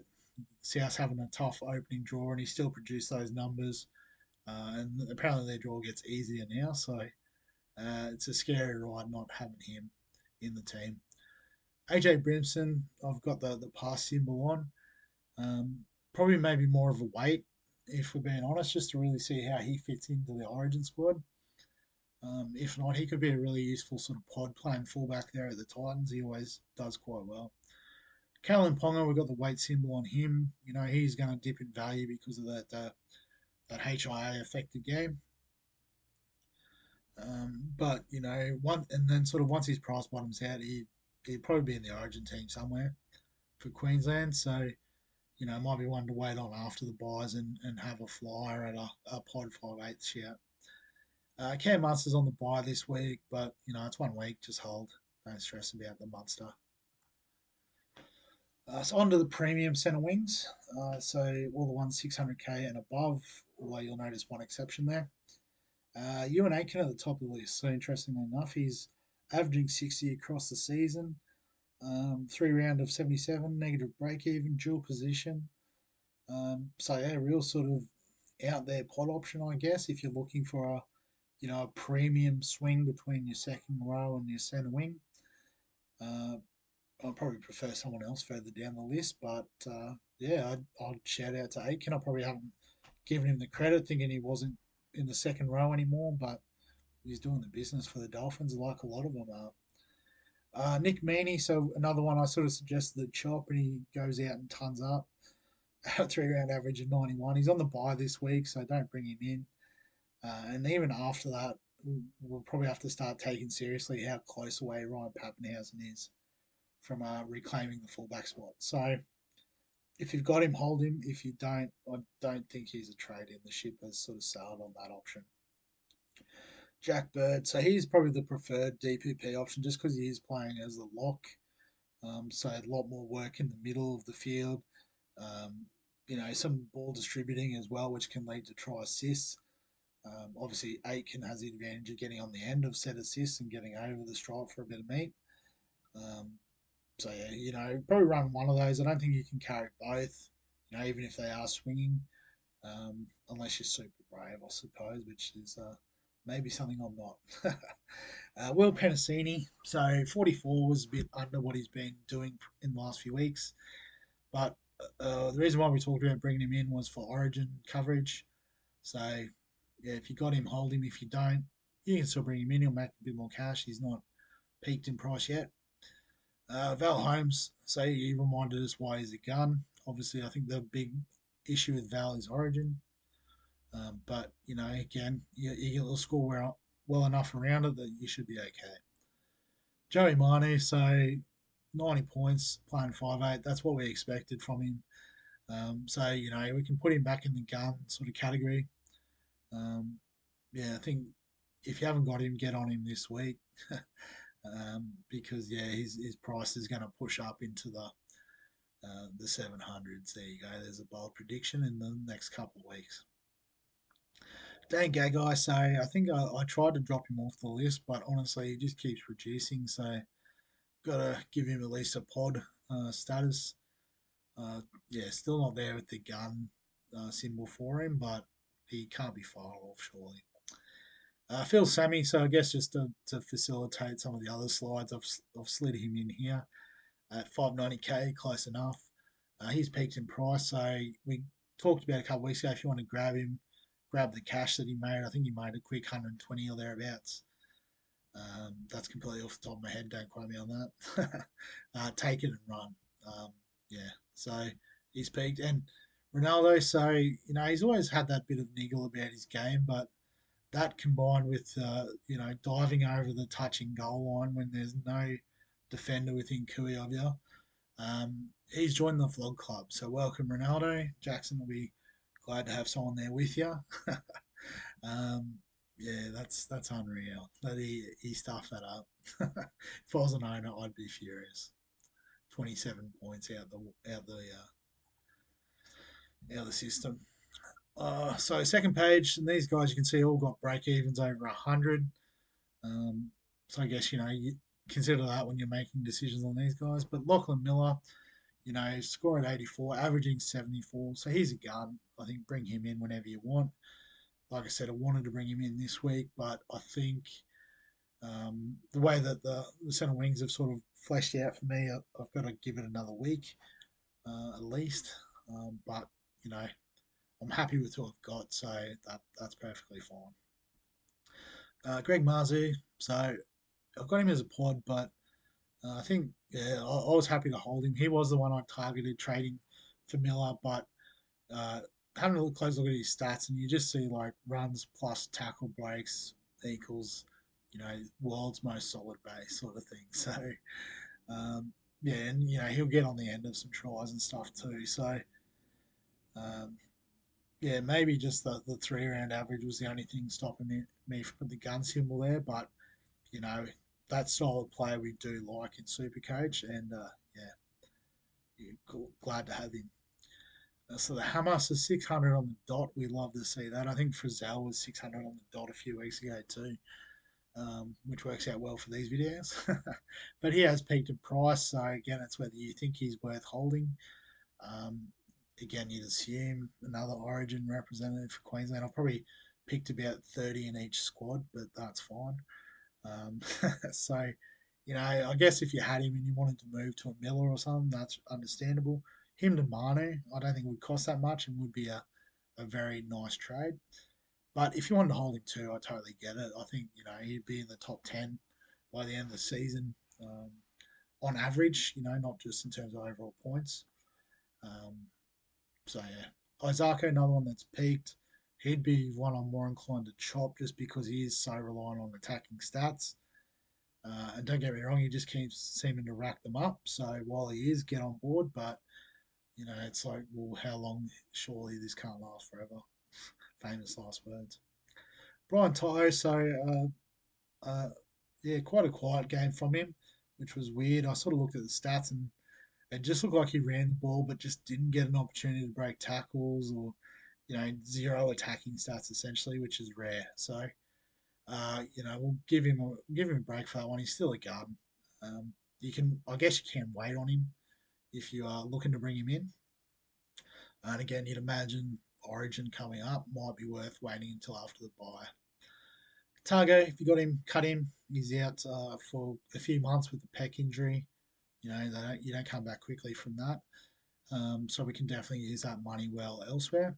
South having a tough opening draw, and he still produced those numbers. And apparently their draw gets easier now, so it's a scary ride not having him in the team. AJ Brimson, I've got the pass symbol on. Probably maybe more of a wait, if we're being honest, just to really see how he fits into the Origin squad. If not, he could be a really useful sort of pod playing fullback there at the Titans. He always does quite well. Kalen Ponga, we've got the weight symbol on him. You know, he's going to dip in value because of that HIA affected game. But you know, one and then sort of once his price bottoms out, he'd probably be in the Origin team somewhere for Queensland. So you know, might be one to wait on after the buys and have a flyer at a pod 5/8 shout. Cam Munster's on the buy this week, but you know, it's 1 week. Just hold. Don't stress about the Munster. So on to the premium centre wings. So all the ones 600k and above, although you'll notice one exception there. Ewan Aitken at the top of the list. So interestingly enough, he's averaging 60 across the season. 3 round of 77, negative break even, dual position. So yeah, real sort of out there pod option, I guess, if you're looking for a premium swing between your second row and your centre wing. Uh, I'd probably prefer someone else further down the list, but yeah, I'd shout out to Aitken. I probably haven't given him the credit, thinking he wasn't in the second row anymore, but he's doing the business for the Dolphins, like a lot of them are. Nick Meaney, so another one I sort of suggested the chop, and he goes out and tons up. 3 round average of 91. He's on the bye this week, so don't bring him in. And even after that, we'll probably have to start taking seriously how close away Ryan Pappenhausen is from reclaiming the fullback spot. So if you've got him, hold him. If you don't, I don't think he's a trade in. The ship has sort of sailed on that option. Jack Bird, so he's probably the preferred DPP option just because he is playing as the lock. So a lot more work in the middle of the field. Um, you know, some ball distributing as well, which can lead to try assists. Obviously, Aitken has the advantage of getting on the end of set assists and getting over the stripe for a bit of meat. Um, so yeah, you know, probably run one of those. I don't think you can carry both. You know, even if they are swinging, unless you're super brave, I suppose, which is maybe something I'm not. Will Penasini, so 44 was a bit under what he's been doing in the last few weeks, but the reason why we talked about bringing him in was for Origin coverage. So yeah, if you got him, hold him. If you don't, you can still bring him in. He'll make a bit more cash. He's not peaked in price yet. Val Holmes, so he reminded us why he's a gun. Obviously, I think the big issue with Val is Origin. But you know, again, you'll score well enough around it that you should be okay. Joey Manu, so 90 points, playing 5/8. That's what we expected from him. So you know, we can put him back in the gun sort of category. Um, yeah, I think if you haven't got him, get on him this week. Because yeah, his price is going to push up into the 700s. There you go. There's a bold prediction in the next couple of weeks. Dan Gagai, so I think I tried to drop him off the list, but honestly, he just keeps reducing. So got to give him at least a pod status. Yeah, still not there with the gun symbol for him, but he can't be far off, surely. Phil Sammy, so I guess just to facilitate some of the other slides, I've slid him in here at 590k, close enough. He's peaked in price, so we talked about a couple of weeks ago. If you want to grab him, grab the cash that he made. I think he made a quick 120 or thereabouts. That's completely off the top of my head. Don't quote me on that. Take it and run. Yeah, so he's peaked. And Ronaldo, so, you know, he's always had that bit of niggle about his game, but that combined with, you know, diving over the touching goal line when there's no defender within Kui of you, he's joined the vlog club. So welcome, Ronaldo. Jackson will be glad to have someone there with you. um, yeah, that's unreal that he stuffed that up. If I was an owner, I'd be furious. 27 points out the system. So second page, and these guys you can see all got break evens over 100. So I guess you know you consider that when you're making decisions on these guys. But Lachlan Miller, you know, score at 84, averaging 74. So he's a gun. I think bring him in whenever you want. Like I said, I wanted to bring him in this week, but I think the way that the centre wings have sort of fleshed out for me, I've got to give it another week at least. But I'm happy with who I've got, so that's perfectly fine. Greg Marzu, so I've got him as a pod, but I think I was happy to hold him. He was the one I targeted trading for Miller, but uh, having a close look at his stats, and you just see like runs plus tackle breaks equals, world's most solid base sort of thing. So yeah, and he'll get on the end of some tries and stuff too. So um, yeah, maybe just the 3 round average was the only thing stopping me from the gun symbol there. But you know, that style of play we do like in Supercoach, and yeah, cool, glad to have him. So the Hamas is 600 on the dot. We love to see that. I think Frizzell was 600 on the dot a few weeks ago too, which works out well for these videos. But he has peaked in price, so again, it's whether you think he's worth holding. Um, Again, you'd assume another Origin representative for Queensland. I've probably picked about 30 in each squad, but that's fine. Um, so, I guess if you had him and you wanted to move to a Miller or something, that's understandable. Him to Manu, I don't think would cost that much and would be a very nice trade. But if you wanted to hold him too, I totally get it. I think, he'd be in the top 10 by the end of the season on average, not just in terms of overall points. Um, so, yeah. Isako, another one that's peaked. He'd be one I'm more inclined to chop just because he is so reliant on attacking stats. And don't get me wrong, he just keeps seeming to rack them up. So while he is, get on board. But, it's like, well, how long? Surely this can't last forever. Famous last words. Brian Tyre, so, yeah, quite a quiet game from him, which was weird. I sort of looked at the stats and it just looked like he ran the ball, but just didn't get an opportunity to break tackles or, zero attacking stats essentially, which is rare. So, we'll give him a break for that one. He's still a gun. I guess you can wait on him if you are looking to bring him in. And again, you'd imagine Origin coming up might be worth waiting until after the bye. Targo, if you got him, cut him. He's out for a few months with the pec injury. You don't come back quickly from that. So we can definitely use that money well elsewhere.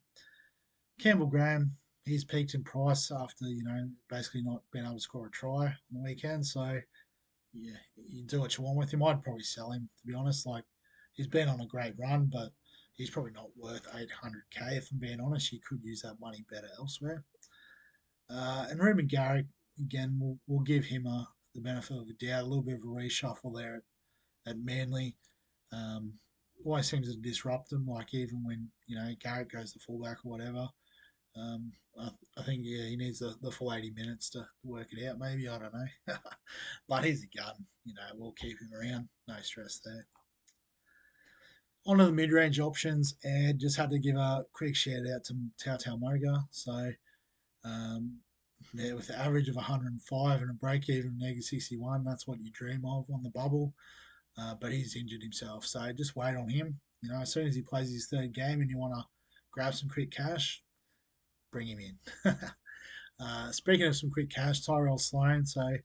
Campbell Graham, he's peaked in price after basically not being able to score a try on the weekend. So yeah, you do what you want with him. I'd probably sell him to be honest. Like he's been on a great run, but he's probably not worth 800k. If I'm being honest, you could use that money better elsewhere. And Ruben Garrick, again, we'll give him the benefit of the doubt. A little bit of a reshuffle there at Manly. Um, Always seems to disrupt them. Like even when Garrick goes to fullback or whatever. I think he needs the full 80 minutes to work it out. Maybe I don't know, but he's a gun. We'll keep him around. No stress there. On to the mid-range options, and just had to give a quick shout out to Tau Moga. So yeah, with the average of 105 and a break even of -61, that's what you dream of on the bubble. But he's injured himself, so just wait on him. As soon as he plays his third game and you want to grab some quick cash, bring him in. Speaking of some quick cash, Tyrell Sloan. So,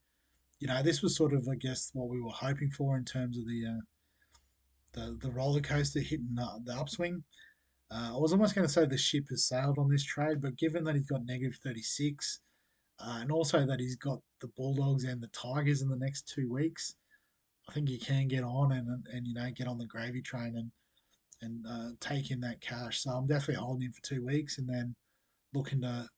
this was sort of, I guess, what we were hoping for in terms of the roller coaster hitting the upswing. I was almost going to say the ship has sailed on this trade, but given that he's got -36, and also that he's got the Bulldogs and the Tigers in the next 2 weeks, I think he can get on and get on the gravy train and take in that cash. So I'm definitely holding him for 2 weeks and then looking to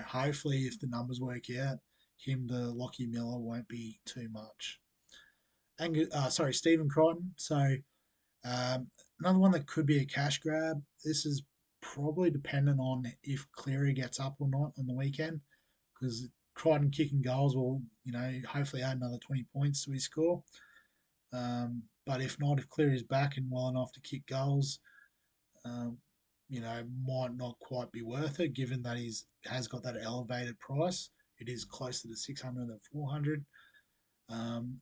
hopefully if the numbers work out, him to Lockie Miller won't be too much. And Stephen Crichton. So another one that could be a cash grab. This is probably dependent on if Cleary gets up or not on the weekend, because Crichton kicking goals will, hopefully add another 20 points to his score. But if not, if Cleary's back and well enough to kick goals, um, might not quite be worth it, given that he's has got that elevated price. It is closer to 600 than 400. And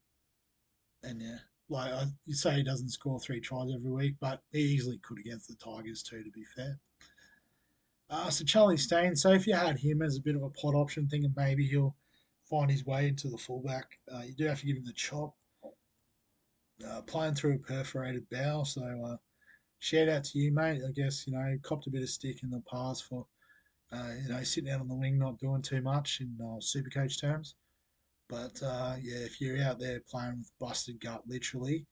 yeah, like you say, he doesn't score 3 tries every week, but he easily could against the Tigers too. To be fair. So Charlie Stain. So if you had him as a bit of a pot option, thinking maybe he'll find his way into the fullback, you do have to give him the chop. Playing through a perforated bowel, so shout out to you, mate. I guess copped a bit of stick in the past for sitting out on the wing, not doing too much in SuperCoach terms. But yeah, if you're out there playing with busted gut, literally,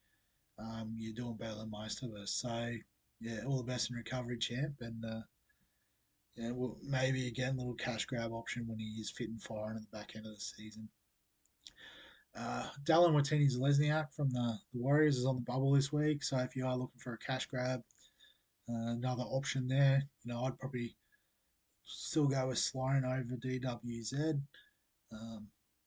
you're doing better than most of us. So yeah, all the best in recovery, champ, and yeah, well, maybe again, a little cash grab option when he is fit and firing at the back end of the season. Dallin Watini-Zelezniak from the Warriors is on the bubble this week, so if you are looking for a cash grab, another option there. I'd probably still go with Sloan over DWZ,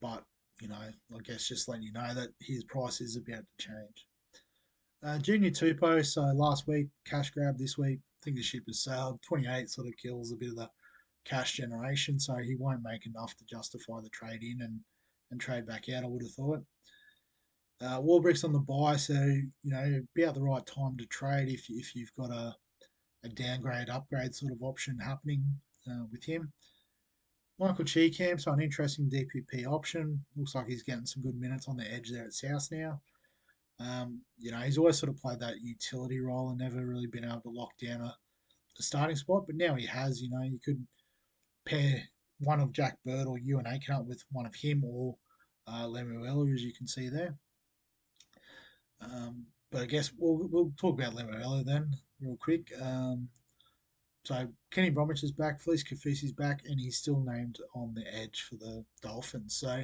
but I guess just letting you know that his price is about to change. Junior Tupou, so last week, cash grab this week. I think the ship has sailed. 28 sort of kills a bit of the cash generation, so he won't make enough to justify the trade in and trade back out, I would have thought. Warbrick's on the buy, so about the right time to trade if you've got a downgrade upgrade sort of option happening with him. Michael Cheekamp, so an interesting DPP option. Looks like he's getting some good minutes on the edge there at South now. He's always sort of played that utility role and never really been able to lock down a starting spot, but now he has. You could pair one of Jack Bird or Ewan Aiken up with one of him or Lemuela, as you can see there. But I guess we'll talk about Lemuela then real quick. So Kenny Bromwich is back, Felice Kafusi's back, and he's still named on the edge for the Dolphins. So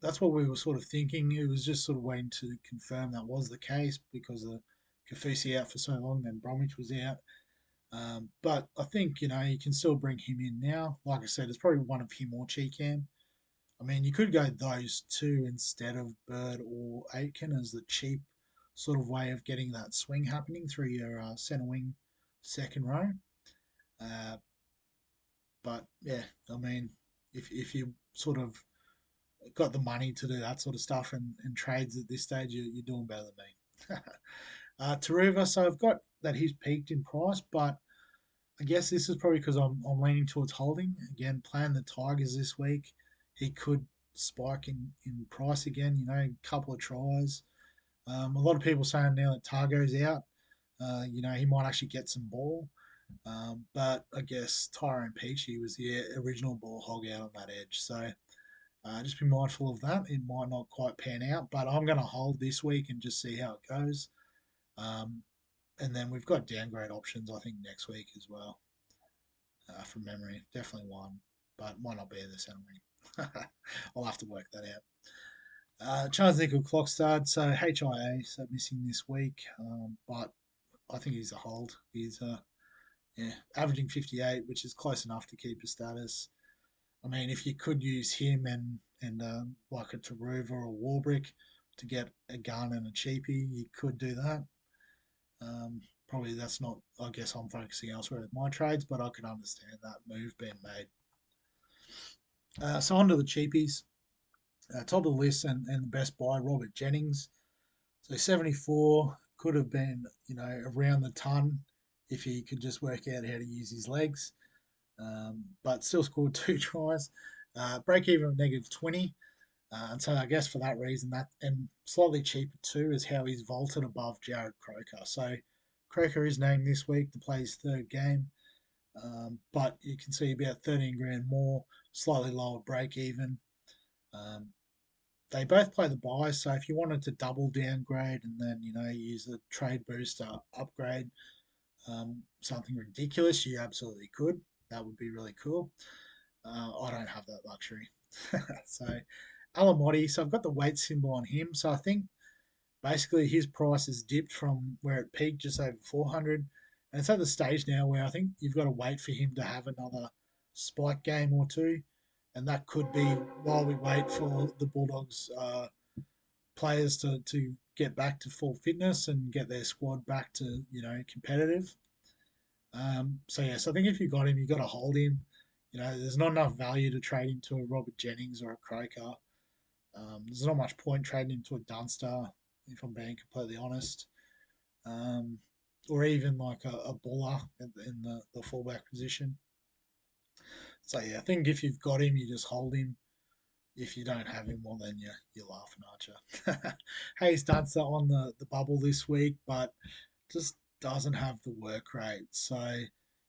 that's what we were sort of thinking. It was just sort of waiting to confirm that was the case because of Kafusi out for so long, then Bromwich was out. But I think you can still bring him in now. Like I said, it's probably one of him or Cheekham. I mean, you could go those two instead of Bird or Aitken as the cheap sort of way of getting that swing happening through your centre wing second row. Uh, but yeah, I mean, if you sort of got the money to do that sort of stuff and trades at this stage, you're doing better than me. Taruva, so I've got that he's peaked in price, but I guess this is probably because I'm leaning towards holding. Again, playing the Tigers this week, he could spike in price again, a couple of tries. A lot of people saying now that Targo's out, he might actually get some ball. But I guess Tyrone Peachy was the original ball hog out on that edge. So just be mindful of that. It might not quite pan out, but I'm going to hold this week and just see how it goes. Um, and then we've got downgrade options, I think, next week as well. From memory, definitely one, but might not be the centre wing. I'll have to work that out. Charles Nickel Clockstad, so HIA, so missing this week, but I think he's a hold. He's averaging 58, which is close enough to keep his status. I mean, if you could use him and like a Taruva or Warbrick to get a gun and a cheapie, you could do that. Probably that's not. I guess I'm focusing elsewhere with my trades, but I can understand that move being made. So on to the cheapies. Top of the list and the best buy, Robert Jennings. So 74 could have been, around the ton if he could just work out how to use his legs. But still scored two tries. Break even of negative 20. And so I guess for that reason, that and slightly cheaper too is how he's vaulted above Jared Croker. So Croker is named this week to play his third game. But you can see about 13 grand more, slightly lower break even. They both play the buy, so if you wanted to double downgrade and then use the trade booster upgrade, something ridiculous, you absolutely could. That would be really cool. I don't have that luxury. So Alamotti, so I've got the weight symbol on him. So I think basically his price has dipped from where it peaked just over 400. And it's at the stage now where I think you've got to wait for him to have another spike game or two. And that could be while we wait for the Bulldogs players to get back to full fitness and get their squad back to, competitive. So yes, I think if you got him, you got to hold him. There's not enough value to trade him to a Robert Jennings or a Croker. There's not much point trading him to a Dunster, if I'm being completely honest. Or even like a Buller in the fullback position. So yeah, I think if you've got him, you just hold him. If you don't have him, well then you're laughing, aren't you? Hayes Dunster on the bubble this week, but just doesn't have the work rate. So,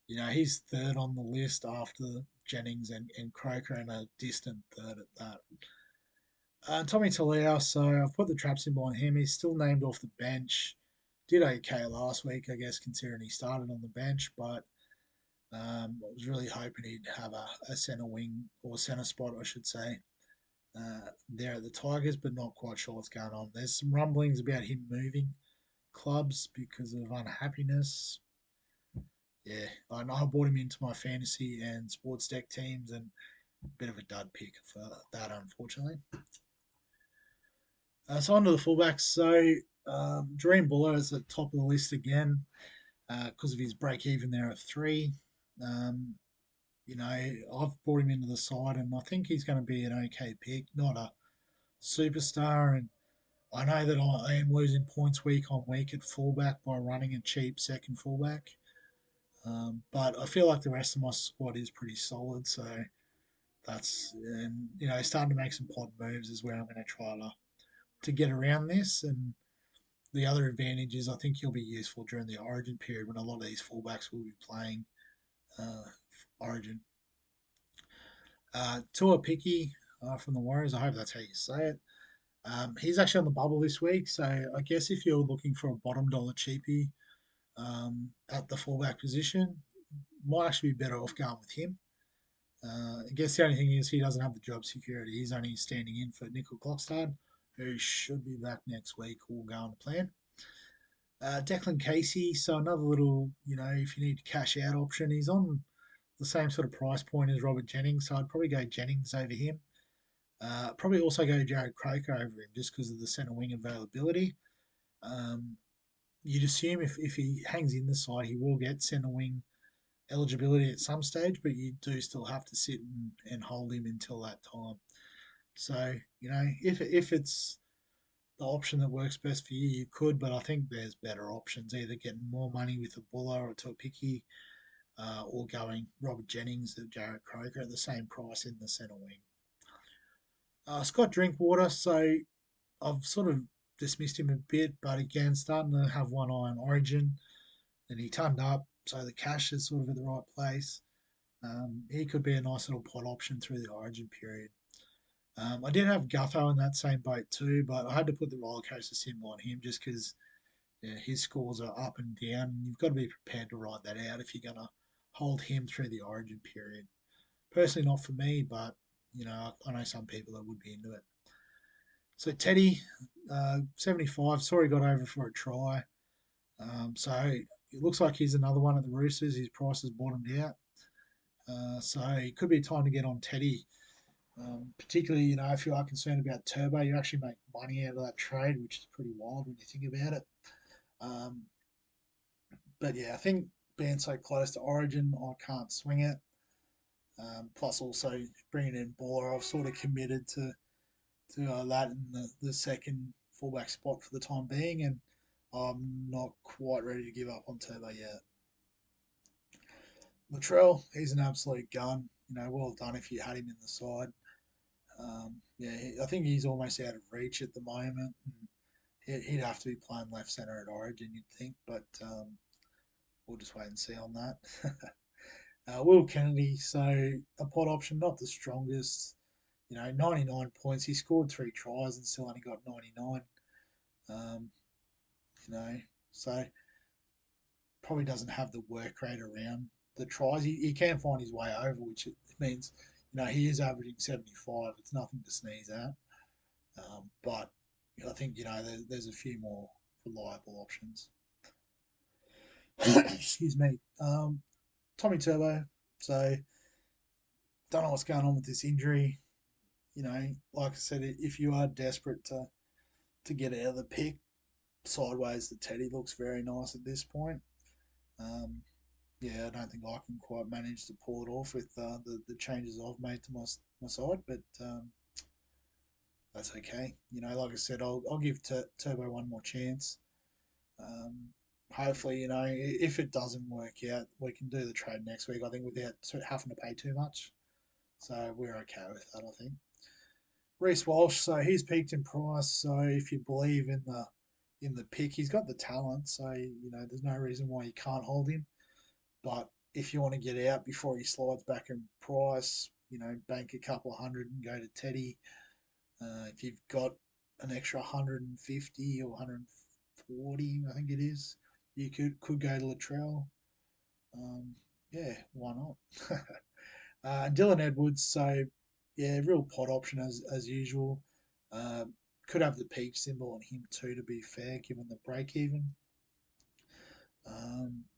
he's third on the list after Jennings and Croker, and a distant third at that. Tommy Talau, so I've put the trap symbol on him. He's still named off the bench. Did okay last week, I guess, considering he started on the bench, but I was really hoping he'd have a centre wing or centre spot, I should say, there at the Tigers, but not quite sure what's going on. There's some rumblings about him moving clubs because of unhappiness. Yeah, I know I brought him into my fantasy and sports deck teams, and a bit of a dud pick for that, unfortunately. So on to the fullbacks. So Dream Buller is at the top of the list again because of his break even there at 3. Um, I've brought him into the side, and I think he's going to be an okay pick, not a superstar. And I know that I am losing points week on week at fullback by running a cheap second fullback. But I feel like the rest of my squad is pretty solid. So starting to make some pod moves is where I'm going to try to get around this. And the other advantage is I think he'll be useful during the Origin period when a lot of these fullbacks will be playing uh, Origin. Tua Picky from the Warriors, I hope that's how you say it. He's actually on the bubble this week, so I guess if you're looking for a bottom dollar cheapie at the fullback position, might actually be better off going with him. I guess the only thing is he doesn't have the job security. He's only standing in for Nickel Clockstad, who should be back next week, all going to plan. Declan Casey, so another little, if you need to cash out option, he's on the same sort of price point as Robert Jennings, so I'd probably go Jennings over him. Probably also go Jared Croker over him just because of the centre wing availability. Um, you'd assume if he hangs in the side, he will get centre wing eligibility at some stage, but you do still have to sit and hold him until that time. So, if it's the option that works best for you, you could, but I think there's better options, either getting more money with a Buller or Topiki, or going Robert Jennings or Jared Croker at the same price in the centre wing. Scott Drinkwater, so I've sort of dismissed him a bit, but again, starting to have one eye on Origin, and he turned up, so the cash is sort of at the right place. He could be a nice little pot option through the Origin period. I did have Gutho in that same boat too, but I had to put the roller coaster symbol on him just because his scores are up and down, and you've got to be prepared to ride that out if you're going to hold him through the Origin period. Personally, not for me, but I know some people that would be into it. So Teddy, 75, sorry got over for a try. So it looks like he's another one at the Roosters. His price has bottomed out. So it could be time to get on Teddy. Particularly, if you are concerned about Turbo, you actually make money out of that trade, which is pretty wild when you think about it. Um, but yeah, I think being so close to Origin, I can't swing it. Plus, also bringing in Baller, I've sort of committed to that in the second fullback spot for the time being, and I'm not quite ready to give up on Turbo yet. Latrell, he's an absolute gun. Well done if you had him in the side. I think he's almost out of reach at the moment. He'd have to be playing left centre at Origin, you'd think, but we'll just wait and see on that. Will Kennedy, so a pot option, not the strongest. 99 points. He scored 3 tries and still only got 99. Um, so probably doesn't have the work rate around the tries. He can find his way over, which it means, he is averaging 75. It's nothing to sneeze at. But I think, there's a few more reliable options. Excuse me. Tommy Turbo. So, don't know what's going on with this injury. Like I said, if you are desperate to get out of the pick, sideways the Teddy looks very nice at this point. I don't think I can quite manage to pull it off with the changes I've made to my side, but that's okay. Like I said, I'll give Turbo one more chance. Hopefully, if it doesn't work out, we can do the trade next week. I think without having to pay too much, so we're okay with that. I think. Reece Walsh, so he's peaked in price. So if you believe in in the pick. He's got the talent, so there's no reason why you can't hold him. But if you want to get out before he slides back in price, bank a couple of hundred and go to Teddy. If you've got an extra 150 or 140, I think it is, you could go to Latrell. Um, yeah, why not? Dylan Edwards, so yeah, real pot option as usual. Uh, could have the peak symbol on him too, to be fair, given the break even.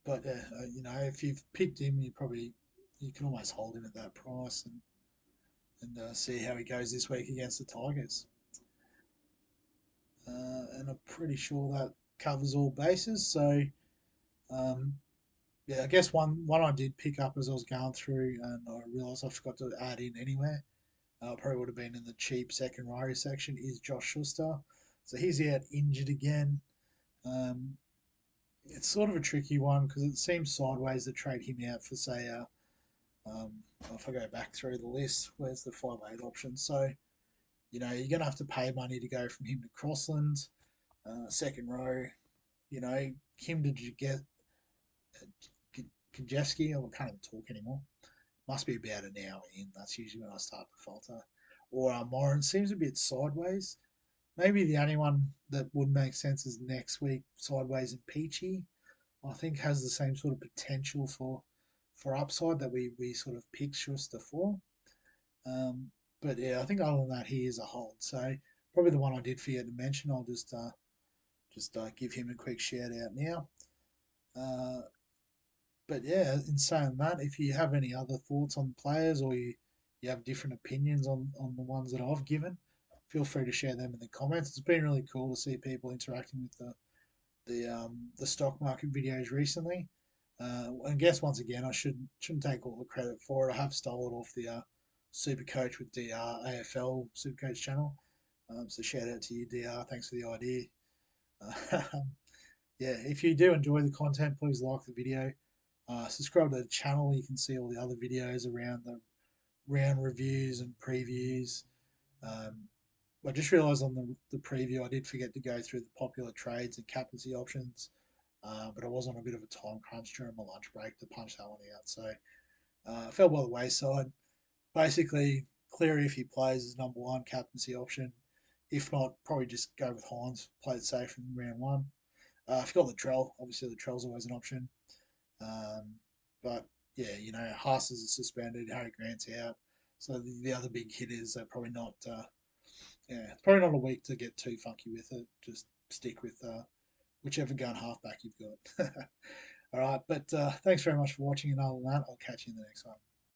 But if you've picked him, you can almost hold him at that price and see how he goes this week against the Tigers. And I'm pretty sure that covers all bases. So um, yeah, I guess one I did pick up as I was going through, and I realised I forgot to add in anywhere. Probably would have been in the cheap second row section. Is Josh Schuster? So he's out injured again. Um, it's sort of a tricky one because it seems sideways to trade him out for say um, if I go back through the list, where's the 5/8 option? So you're gonna have to pay money to go from him to Crossland, second row. Him to get Kajeski. I can't even talk anymore. Must be about an hour in. That's usually when I start to falter. Or Moran seems a bit sideways. Maybe the only one that would make sense is next week, Sideways and Peachy. I think has the same sort of potential for upside that we sort of picked Schuster for. But yeah, I think other than that, he is a hold. So probably the one I did forget to mention. I'll just give him a quick shout out now. Uh, but yeah, in saying that, if you have any other thoughts on players or you have different opinions on the ones that I've given, feel free to share them in the comments. It's been really cool to see people interacting with the stock market videos recently. And I guess once again, I shouldn't take all the credit for it. I have stolen it off the SuperCoach with DR AFL SuperCoach channel. So shout out to you, DR. Thanks for the idea. Yeah, if you do enjoy the content, please like the video. Subscribe to the channel. You can see all the other videos around the round reviews and previews. Um, I just realised on the preview I did forget to go through the popular trades and captaincy options, but I was on a bit of a time crunch during my lunch break to punch that one out. So fell by the wayside. Basically, Cleary, if he plays, is number one captaincy option. If not, probably just go with Hines, play it safe in round one. If you've got Latrell, obviously Latrell's always an option. Um, but yeah, Haas is suspended, Harry Grant's out. So the other big hitters are probably not. Yeah, it's probably not a week to get too funky with it. Just stick with whichever gun halfback you've got. All right, but thanks very much for watching. And other than that, I'll catch you in the next one.